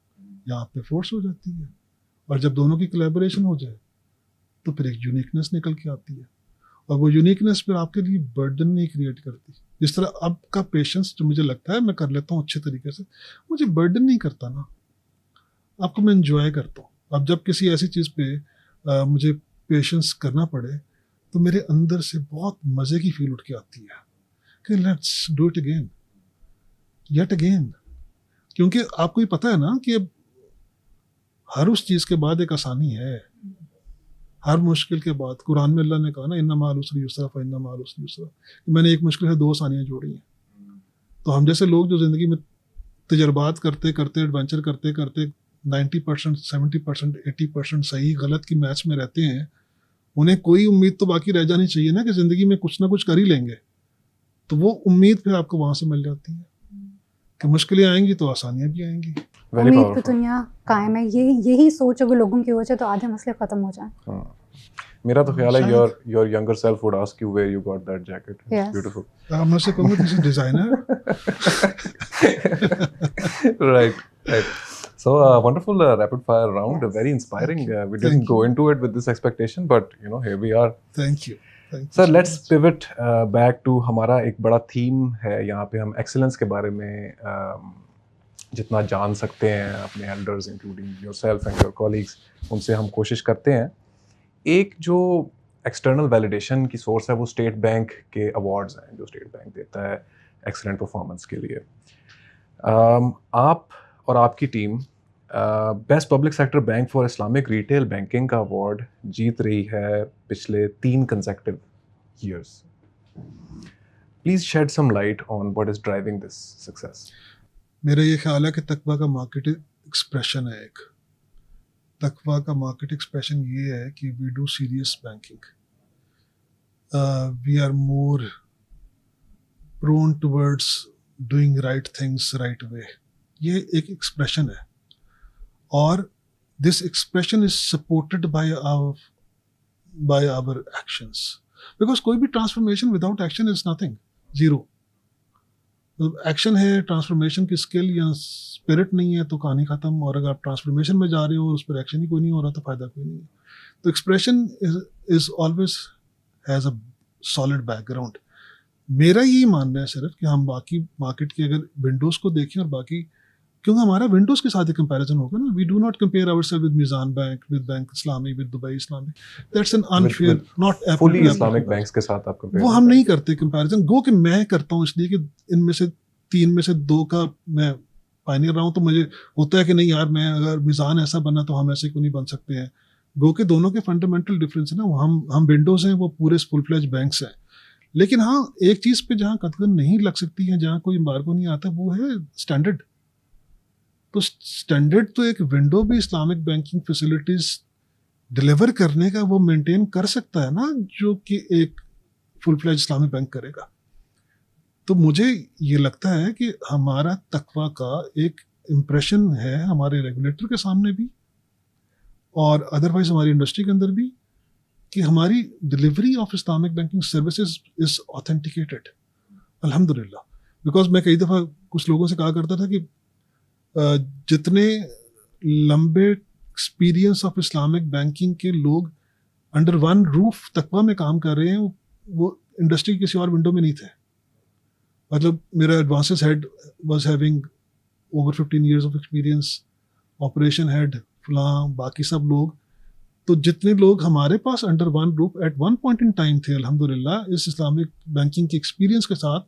या आप पे फोर्स हो जाती है, और जब दोनों की कोलैबोरेशन हो जाए तो फिर एक यूनिकनेस निकल के आती है, और वो यूनिकनेस फिर आपके लिए बर्डन नहीं क्रिएट करती। जिस तरह अब का पेशेंस जो मुझे लगता है मैं कर लेता हूँ अच्छे तरीके से, मुझे बर्डन नहीं करता ना, आपको मैं इंजॉय करता हूँ। अब जब किसी ऐसी चीज़ पे मुझे पेशेंस करना पड़े तो मेरे अंदर से बहुत मज़े की फील उठ के आती है कि let's do it again, yet again. क्योंकि आपको ये पता है ना कि अब हर उस चीज़ के बाद एक आसानी है, हर मुश्किल के बाद। कुरान में अल्लाह ने कहा ना, इन्ना माल उसरी युसरा फइन्ना माल उसरी युसरा, कि मैंने एक मुश्किल से दो आसानियाँ जोड़ी हैं। तो हम जैसे लोग जो ज़िंदगी में तजर्बात करते करते एडवेंचर करते करते 90%, 70%, 80% सही गलत की मैच में रहते हैं, उन्हें कोई उम्मीद तो बाकी रह जानी चाहिए ना कि ज़िंदगी में कुछ ना कुछ कर ही लेंगे। तो वो उम्मीद फिर आपको वहाँ से मिल जाती है कि मुश्किलें आएंगी तो आसानियाँ भी आएंगी। Very उम्मीद पे powerful. दुनिया कायम है, यही सोच अगर लोगों की हो जाए तो आधे मसले खत्म हो जाए। हाँ. मेरा तो ख्याल है शायद। your younger self would ask you where you got that jacket. It's Yes. beautiful. अब मैं से कहूँगा this is designer. Right. So wonderful rapid fire round. Yes. Very inspiring. We Thank didn't go you. into it with this expectation, but here we are. Thank you. Sir let's pivot back to हमारा एक बड़ा थीम है यहाँ पे। हम एक्सेलेंस के बारे में जितना जान सकते हैं अपने elders including yourself and your colleagues, उनसे हम कोशिश करते हैं। एक जो एक्सटर्नल वैलिडेशन की सोर्स है वो स्टेट बैंक के अवार्ड्स हैं जो स्टेट बैंक देता है एक्सेलेंट परफॉर्मेंस के लिए। आप और आपकी team best public sector bank for Islamic retail banking का अवार्ड जीत रही है पिछले 3 consecutive years. Please shed some light on what is driving this success. मेरा ये ख्याल है कि तकवा का मार्केट एक्सप्रेशन है। एक तकवा का मार्केट एक्सप्रेशन ये है कि we do serious banking, we are more prone towards doing right things right way. ये एक एक्सप्रेशन है, और this expression is supported by our actions, because कोई भी transformation without action is nothing, zero. Action है, ट्रांसफॉर्मेशन की स्किल या स्पिरिट नहीं है तो कहानी खत्म। और अगर आप ट्रांसफॉर्मेशन में जा रहे हो और उस पर एक्शन ही कोई नहीं हो रहा तो फायदा कोई नहीं है। तो expression is always has a solid background. मेरा यही मानना है सिर्फ कि हम बाकी मार्केट की अगर विंडोज़ को देखें और बाकी, क्योंकि हमारा विंडोज़ के साथ ही कंपैरिजन होगा ना। We do not compare ourselves with Meezan bank, with bank Islami, with Dubai Islami. That's an unfair, not fully Islamic banks के साथ आप कंपेयर वो हम नहीं करते कंपैरिजन। गो कि मैं करता हूँ इसलिए कि इनमें से 3 में से 2 का मैं पायनियर रहा हूँ, तो मुझे होता है कि नहीं यार, मैं अगर मिज़ान ऐसा बना तो हम ऐसे क्यों नहीं बन सकते हैं। गो के दोनों के फंडामेंटल डिफरेंस है ना। वो हम विंडोज़ हैं, वो पूरे फुल फ्लेज बैंक्स हैं। लेकिन हाँ, एक चीज़ पे जहाँ कतगन नहीं लग सकती है, जहाँ कोई एम्बार्गो नहीं आता, वो है स्टैंडर्ड। तो स्टैंडर्ड तो एक विंडो भी इस्लामिक बैंकिंग फैसिलिटीज़ डिलीवर करने का वो मेंटेन कर सकता है ना, जो कि एक फुल फ्लेज इस्लामिक बैंक करेगा। तो मुझे ये लगता है कि हमारा तकवा का एक इम्प्रेशन है हमारे रेगुलेटर के सामने भी और अदरवाइज हमारी इंडस्ट्री के अंदर भी, कि हमारी delivery of Islamic banking services is authenticated, अल्हम्दुलिल्लाह। बिकॉज मैं कई दफ़ा कुछ लोगों से कहा करता था कि जितने लंबे एक्सपीरियंस ऑफ इस्लामिक बैंकिंग के लोग अंडर वन रूफ तकवा में काम कर रहे हैं, वो इंडस्ट्री की किसी और विंडो में नहीं थे। मतलब मेरा advances head was having over 15 years of experience, operation head फलां, बाकी सब लोग। तो जितने लोग हमारे पास under one roof at one point in time थे, अल्हम्दुलिल्लाह, इस इस्लामिक बैंकिंग के एक्सपीरियंस के साथ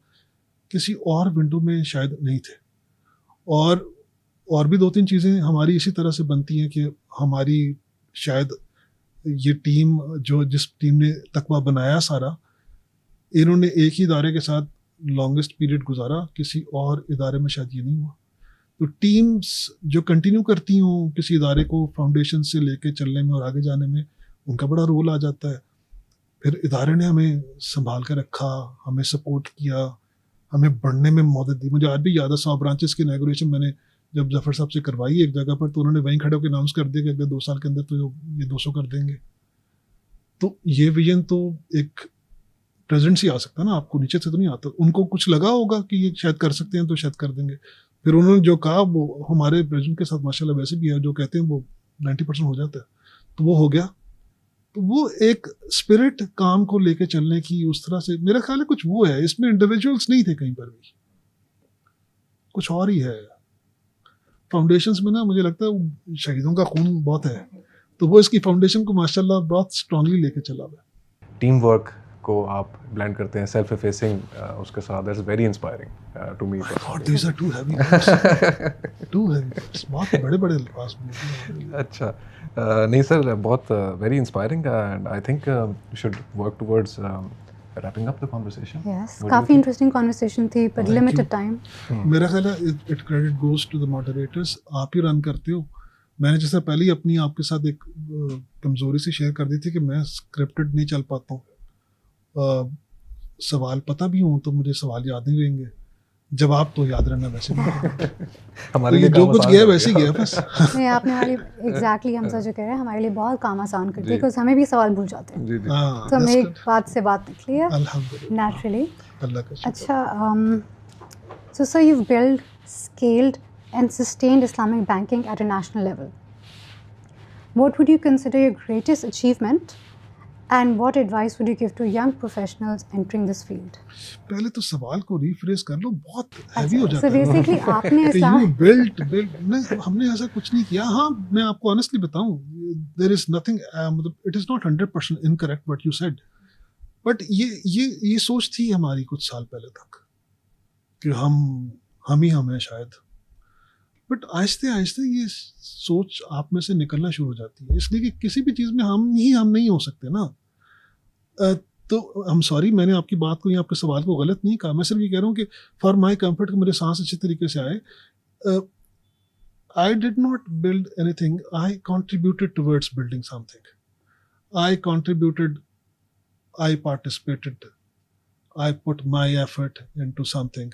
किसी और विंडो में शायद नहीं थे। और भी 2-3 चीज़ें हमारी इसी तरह से बनती हैं कि हमारी शायद ये टीम, जो जिस टीम ने तकवा बनाया सारा, इन्होंने एक ही इदारे के साथ लॉन्गेस्ट पीरियड गुजारा, किसी और इदारे में शायद ये नहीं हुआ। तो टीम्स जो कंटिन्यू करती हों किसी इदारे को फाउंडेशन से लेके चलने में और आगे जाने में, उनका बड़ा रोल आ जाता है। फिर इदारे ने हमें संभाल कर रखा, हमें सपोर्ट किया, हमें बढ़ने में मदद दी। मुझे आज भी याद है 100 ब्रांचेस की इनॉग्रेशन मैंने जब जफर साहब से करवाई एक जगह पर, तो उन्होंने वहीं खड़े होकर अनाउंस कर दिया कि अगले 2 साल के अंदर तो ये 200 कर देंगे। तो ये विजन तो एक प्रेजेंट से आ सकता है ना, आपको नीचे से तो नहीं आता। उनको कुछ लगा होगा कि ये शायद कर सकते हैं तो शायद कर देंगे, फिर उन्होंने जो कहा वो हमारे प्रेजेंट के साथ माशाल्लाह वैसे भी है, जो कहते हैं वो 90% हो जाता है, तो वो हो गया। तो वो एक स्पिरिट काम को लेके चलने की, उस तरह से मेरा ख्याल है कुछ वो है इसमें। इंडिविजुअल्स नहीं थे कहीं पर भी, कुछ और ही है। फाउंडेशंस में ना मुझे लगता है शहीदों का खून बहुत है, तो वो इसकी फाउंडेशन को माशाल्लाह बहुत स्ट्रांगली लेके चला हुआ है। टीम वर्क को आप ब्लेंड करते हैं सेल्फ एफेसिंग उसके साथ, that's very inspiring to me. God, these are too heavy words. Too heavy words. बहुत बड़े-बड़े अल्फाज बोलते हैं। अच्छा, नहीं सर, बहुत very inspiring and I think we should work towards wrapping up the conversation. Yes, What do you काफ़ी think? इंटरेस्टिंग कॉन्वर्सेशन थी पर Thank लिमिटेड you. टाइम। मेरा ख्याल है it credit goes to the moderators. आप ही रन करते हो। मैंने जैसे पहले ही अपनी आपके साथ एक कमज़ोरी से शेयर कर दी थी कि मैं स्क्रिप्टेड नहीं चल पाता हूँ। सवाल पता भी हों तो मुझे सवाल याद नहीं रहेंगे, जवाब तो याद रहना वैसे भी। हमारे तो लिए ये जो काम कुछ आसान गया हो वैसे ही गया बस। नहीं, आपने हमारे एग्जैक्टली हम जो कह रहे हैं हमारे लिए बहुत काम आसान करते जी। हैं, बिकॉज हमें भी सवाल भूल जाते हैं। जी जी। हाँ, तो हमें that's एक good. बात से बात निकली है अल्हम्दुलिल्लाह, नेचुरली। अल्लाह का शुक्र। अच्छा, so sir, you've built, scaled, and sustained Islamic banking at a national level. What would you consider your greatest achievement, and what advice would you give to young professionals entering this field? पहले तो सवाल को रिफ्रेश कर लो, बहुत हैवी हो अच्छा, जाता so है। basically आपने कि ऐसा you built नहीं, हमने ऐसा कुछ नहीं किया। हाँ, मैं आपको ऑनेस्टली बताऊं, there is nothing, मतलब it is not 100% incorrect what you said, but ये सोच थी हमारी कुछ साल पहले तक कि हम ही हैं शायद, बट आहिस्ते आहिस्ते ये सोच आप में से निकलना शुरू हो जाती है, इसलिए कि किसी भी चीज़ में हम नहीं हो सकते ना। तो हम सॉरी, मैंने आपकी बात को या आपके सवाल को गलत नहीं कहा। मैं सिर्फ ये कह रहा हूँ कि फॉर माई कंफर्ट कि मेरे सांस अच्छे तरीके से आए, I did not build anything, I contributed towards building something. I participated, I put my effort into something,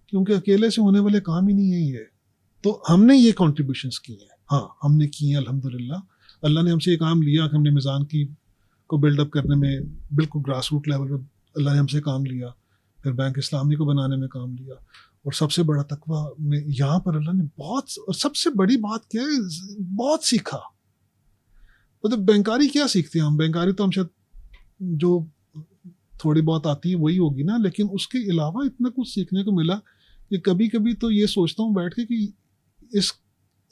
क्योंकि अकेले से होने वाले काम ही नहीं है ये। तो हमने ये कॉन्ट्रीब्यूशंस की हैं, हाँ हमने की हैं अल्हम्दुलिल्लाह। अल्लाह ने हमसे ये काम लिया कि हमने मिज़ान की को बिल्डअप करने में बिल्कुल ग्रास रूट लेवल पे अल्लाह ने हमसे काम लिया, फिर बैंक इस्लामी को बनाने में काम लिया, और सबसे बड़ा तकवा में यहाँ पर अल्लाह ने बहुत, और सबसे बड़ी बात क्या है, बहुत सीखा। मतलब बैंकारी क्या सीखते हैं हम, बैंकारी तो हम शायद जो थोड़ी बहुत आती है वही होगी ना, लेकिन उसके अलावा इतना कुछ सीखने को मिला कि कभी कभी तो ये सोचता हूँ बैठ के कि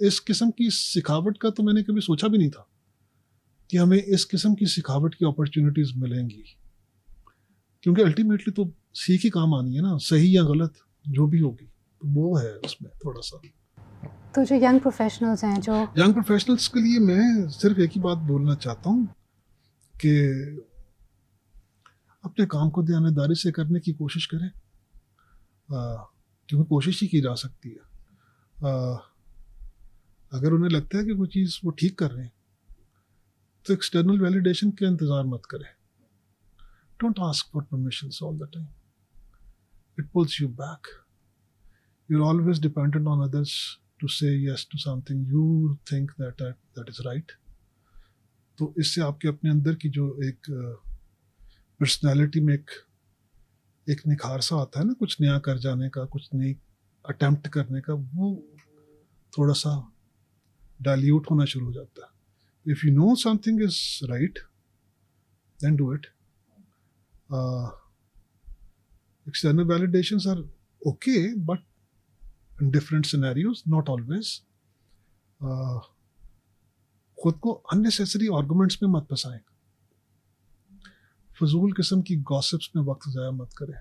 इस किस्म की सिखावट का तो मैंने कभी सोचा भी नहीं था कि हमें इस किस्म की सिखावट की अपॉर्चुनिटीज मिलेंगी, क्योंकि अल्टीमेटली तो सीख ही काम आनी है ना, सही या गलत जो भी होगी, तो वो है उसमें थोड़ा सा। तो जो यंग प्रोफेशनल्स हैं, जो यंग प्रोफेशनल्स के लिए मैं सिर्फ एक ही बात बोलना चाहता हूँ कि अपने काम को ईमानदारी से करने की कोशिश करें, क्योंकि कोशिश ही की जा सकती है। अगर उन्हें लगता है कि कोई चीज़ वो ठीक कर रहे हैं तो एक्सटर्नल वैलिडेशन का इंतज़ार मत करें। Don't ask for permissions all the time, it pulls you back. You are always dependent on others to say yes to something you think that is right. तो इससे आपके अपने अंदर की जो एक पर्सनैलिटी में एक निखार सा आता है ना, कुछ नया कर जाने का, कुछ नई अटेम्प्ट करने का, वो थोड़ा सा डाइल्यूट होना शुरू हो जाता है। If you know something is right, then do it. External validations are okay, but in different scenarios, not always. खुद को unnecessary arguments में मत फंसाएं, फजूल किस्म की गॉसिप्स में वक्त ज़ाया मत करें।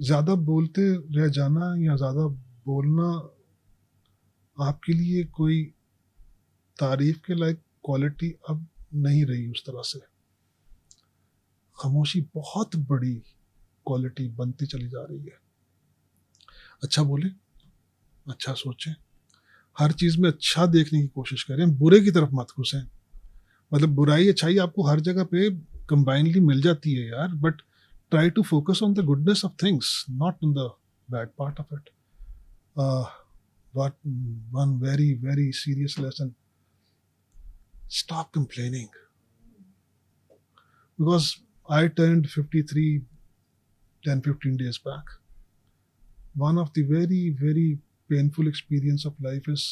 ज़्यादा बोलते रह जाना या ज़्यादा बोलना आपके लिए कोई तारीफ के लायक क्वालिटी अब नहीं रही उस तरह से। खामोशी बहुत बड़ी क्वालिटी बनती चली जा रही है। अच्छा बोलें, अच्छा सोचें, हर चीज़ में अच्छा देखने की कोशिश करें, बुरे की तरफ मत घुसें। मतलब बुराई अच्छाई आपको हर जगह पे कंबाइनली मिल जाती है यार, but try to focus on the goodness of things, not on the bad part of it. One very very serious lesson, stop complaining. Because I turned 53 10-15 days back. One of the very, very painful experience of life is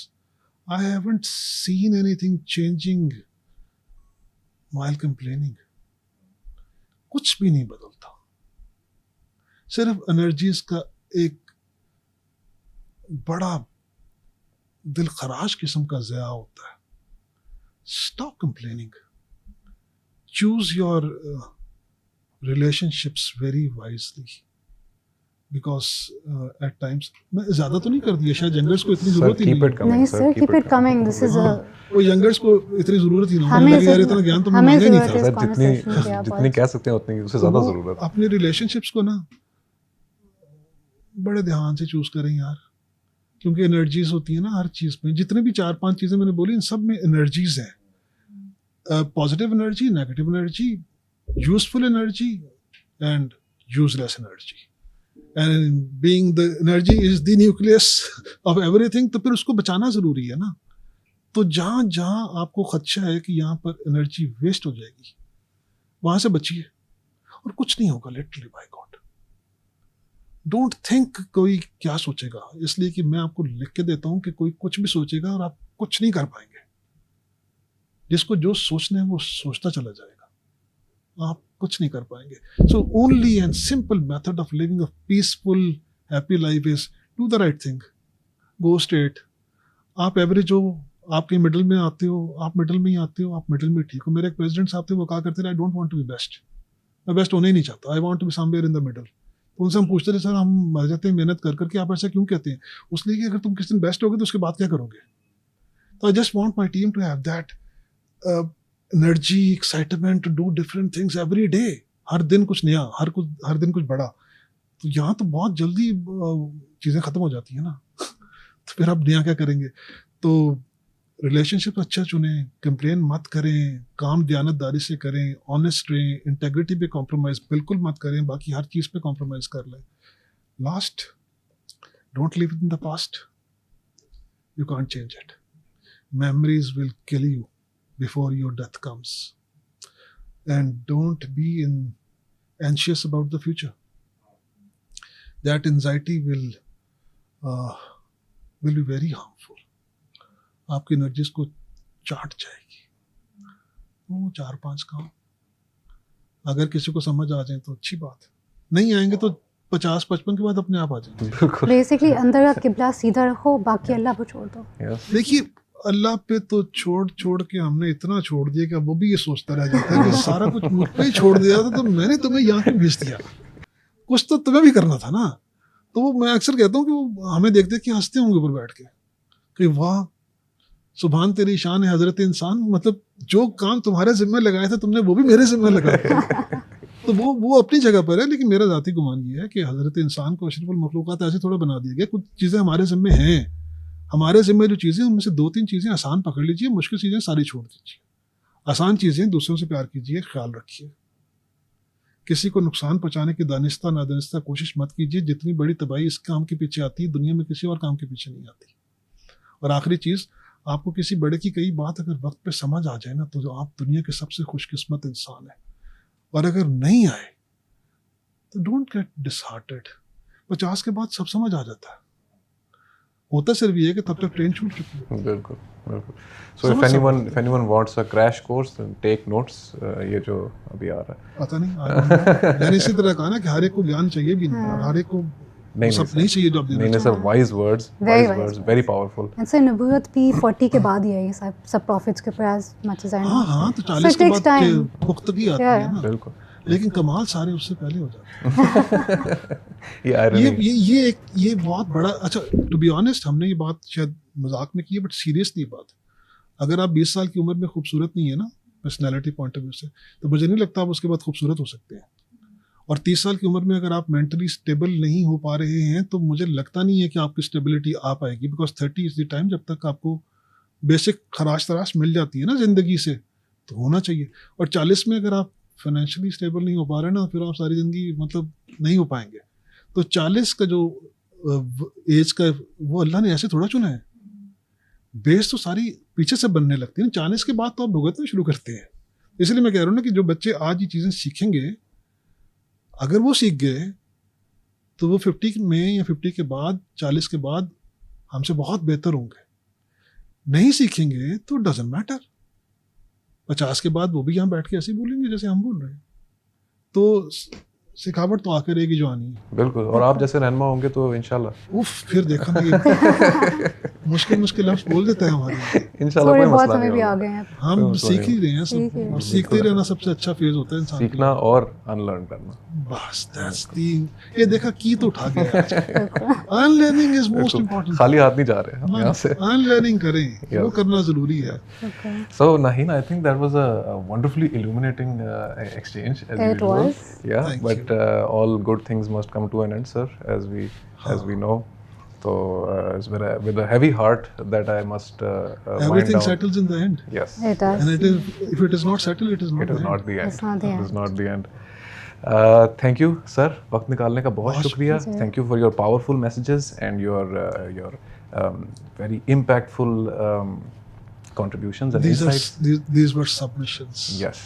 I haven't seen anything changing while complaining. कुछ भी नहीं बदलता, सिर्फ एनर्जीज का एक बड़ा दिल खराश किस्म का ज़या होता है. Stop complaining. Choose your relationships very wisely. Because at times मैं ज़्यादा तो नहीं कर दिया, शायद यंगर्स को इतनी ज़रूरत ही नहीं. नहीं sir, keep it coming. This is a वो यंगर्स को इतनी ज़रूरत ही नहीं. हमें यार इतना ज्ञान तो मैं मांगा ही नहीं था. सर जितनी कह सकते हैं उतनी उससे ज़्यादा ज़रूरत है. अपने रिलेशनशिप्स को ना बड़े ध्यान से चूज करें यार, क्योंकि एनर्जीज होती है ना हर चीज़ में. जितने भी 4-5 चीज़ें मैंने बोली, इन सब में एनर्जीज हैं. Positive energy, negative energy, useful energy and useless energy. And being the energy is the nucleus of everything. तो फिर उसको बचाना ज़रूरी है ना. तो जहाँ जहाँ आपको खदशा है कि यहाँ पर एनर्जी वेस्ट हो जाएगी, वहाँ से बचिए और कुछ नहीं होगा. Literally by god, don't think कोई क्या सोचेगा, इसलिए कि मैं आपको लिख के देता हूँ कि कोई कुछ भी सोचेगा और आप कुछ नहीं कर पाएंगे. जिसको जो सोचना है वो सोचता चला जाएगा, आप कुछ नहीं कर पाएंगे. So only and simple method of living a peaceful happy life is do the right thing. Go straight. आप एवरेज हो, आप कहीं मिडिल में आते हो, आप मिडिल में ही आते हो, आप मिडिल में ठीक हो. मेरे एक प्रेसिडेंट साहब थे, वो कहा करते थे I don't want to be best. मैं बेस्ट होना ही नहीं चाहता, I want to be somewhere in the middle. तो उनसे हम पूछते थे सर हम मर जाते हैं मेहनत कर करके, आप ऐसा क्यों कहते हैं? उसलिए कि अगर तुम किसी दिन बेस्ट होगे तो उसके बाद क्या करोगे. तो I just want my team to have that energy, excitement to do different things every day. हर दिन कुछ नया, हर दिन कुछ बड़ा. तो यहाँ तो बहुत जल्दी चीज़ें ख़त्म हो जाती हैं ना. तो फिर आप नया क्या करेंगे? तो रिलेशनशिप अच्छा चुनें, कंप्लेन मत करें, काम दयानतदारी से करें, ऑनेस्ट रहें, इंटेग्रिटी पे कॉम्प्रोमाइज़ बिल्कुल मत करें, बाकी हर चीज़ पे कॉम्प्रोमाइज़ कर लें. Last, don't live in the past, you can't change it. Memories will kill you before your death comes. And don't be anxious about the future. That anxiety will be very harmful. आपकी एनर्जीज को चाट जाएगी. वो 4-5 काम अगर किसी को समझ आ जाए तो अच्छी बात है, नहीं आएंगे तो 50-55 के बाद अपने आप आ जाएंगे. बेसिकली अंदर आप किबला सीधा रखो, बाकी अल्लाह पे छोड़ दो. देखिए अल्लाह पे तो छोड़ के हमने इतना छोड़ दिया कि अब वो भी ये सोचता रह जाता है कि सारा कुछ मुझ पे ही छोड़ दिया था, तो मैंने तुम्हें यहाँ क्यों भेज दिया? कुछ तो तुम्हें भी करना था ना. तो वो मैं अक्सर कहता हूँ कि वो हमें देख के हंसते होंगे ऊपर बैठ के कि वाह सुभान तेरी शान है हजरत इंसान. मतलब जो काम तुम्हारे जिम्मे लगाया था तुमने वो भी मेरे जिम्मे लगाया. तो वो अपनी जगह पर है, लेकिन मेरा ज़ाती गुमान ये है कि हजरत इंसान को अशरफुल मखलूक़ात ऐसे थोड़ा बना दिया गया. कुछ चीज़ें हमारे जिम्मे हैं, हमारे जिम्मे जो चीज़ें उनमें से 2-3 चीज़ें आसान पकड़ लीजिए, मुश्किल चीज़ें सारी छोड़ दीजिए. आसान चीज़ें, दूसरों से प्यार कीजिए, ख्याल रखिए, किसी को नुकसान पहुँचाने की दानिस्ता नादानिस्ता कोशिश मत कीजिए. जितनी बड़ी तबाही इस काम के पीछे आती है, दुनिया में किसी और काम के पीछे नहीं आती. और आखिरी चीज़, आपको किसी बड़े की कई बात अगर वक्त पे समझ आ जाए ना, तो आप दुनिया के सबसे खुशकिस्मत इंसान है. और अगर नहीं आए तो डोंट गेट डिसहार्टेड. 50 के बाद सब समझ आ जाता है. होता सिर्फ ये है कि तब तक ट्रेन छूट चुकी है. बिल्कुल. So if anyone wants a crash course, then take notes. ये जो अभी आ रहा है. पता नहीं. मैंने इसी तरह कहा ना कि हर एक को ज्ञान चाहिए भी नहीं, और हर एक को सब नहीं चाहिए जो आप देना. नहीं sir, wise words, very powerful. And so नबूवत भी 40 के बाद ही है, ये सब प्रॉफिट्स के ऊपर as much as I know. हाँ, तो 40 के बाद पुख्तगी आती है ना. बिल्कुल. लेकिन कमाल सारे उससे पहले हो जाते हैं. ये बहुत बड़ा. अच्छा, टू बी ऑनेस्ट, हमने ये बात शायद मजाक में की है, बट सीरियसली बात, अगर आप 20 साल की उम्र में खूबसूरत नहीं है ना पर्सनैलिटी पॉइंट ऑफ व्यू से, तो मुझे नहीं लगता आप उसके बाद खूबसूरत हो सकते हैं. और 30 साल की उम्र में अगर आप मेंटली स्टेबल नहीं हो पा रहे हैं, तो मुझे लगता नहीं है कि आपकी स्टेबिलिटी आ पाएगी. बिकॉज 30 इज द टाइम जब तक आपको बेसिक खराश तराश मिल जाती है ना ज़िंदगी से, तो होना चाहिए. और 40 में अगर आप फाइनेंशियली स्टेबल नहीं हो पा रहे ना, फिर आप सारी ज़िंदगी मतलब नहीं हो पाएंगे. तो 40 का जो एज का, वो अल्लाह ने ऐसे थोड़ा चुना है. बेस तो सारी पीछे से बनने लगती है ना, 40 के बाद तो आप भुगतना शुरू करते हैं। इसलिए मैं कह रहा हूँ ना कि जो बच्चे आज ये चीज़ें सीखेंगे, अगर वो सीख गए तो वो 50 में या 50 के बाद 40 के बाद हमसे बहुत बेहतर होंगे। नहीं सीखेंगे तो डजेंट मैटर, 50 के बाद वो भी यहाँ बैठ के ऐसे ही बोलेंगे जैसे हम बोल रहे हैं। तो सिखावट तो आकर रहेगी जो आनी है। बिल्कुल, और आप जैसे रहनुमा होंगे तो इंशाल्लाह। उफ, फिर देखा मैं मुश्किल लफ्ज़ बोल देता है हमारे, इंशाल्लाह थोड़े कोई बहुत मसला हमें नहीं भी आ होगा। गए हैं। हम कोई सीख ही रहे हैं सीख ही रहे सब, हैं। और सीखते रहना सबसे अच्छा फेज होता है इंसान के सीखना और अनलर्न करना। लिए। बस दैट्स दी, ये देखा की तो उठा गया। Unlearning is most important. खाली हाथ नहीं जा रहे हम यहाँ से। अनलर्निंग करें, वो करना जरूरी है। Okay. So Naheen, I think that was a wonderfully illuminating exchange as It usual. was. Yeah, Thank but all good things must come to an end, sir, as we know. So it's with a heavy heart that I must wind Everything down. settles in the end. Yes, It does. And it is, if it is not settled, it is not it is the not end. the end. It's not the It end. is not the end. Thank you, sir. वक्त निकालने का बहुत बहुत शुक्रिया. शुक्रिया. Thank you for your powerful messages and your very impactful contributions and insights. These were submissions. Yes.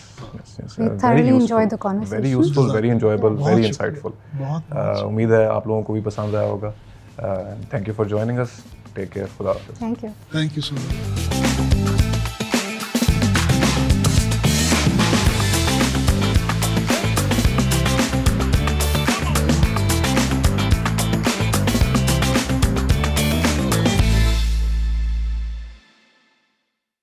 We thoroughly enjoyed the conversation. Very useful, very enjoyable, बहुत very शुक्रिया, insightful. बहुत उम्मीद है आप लोगों को भी पसंद आया होगा. Thank you for joining us. Take care. खुदा हाफिज़. Thank you. Thank you so much.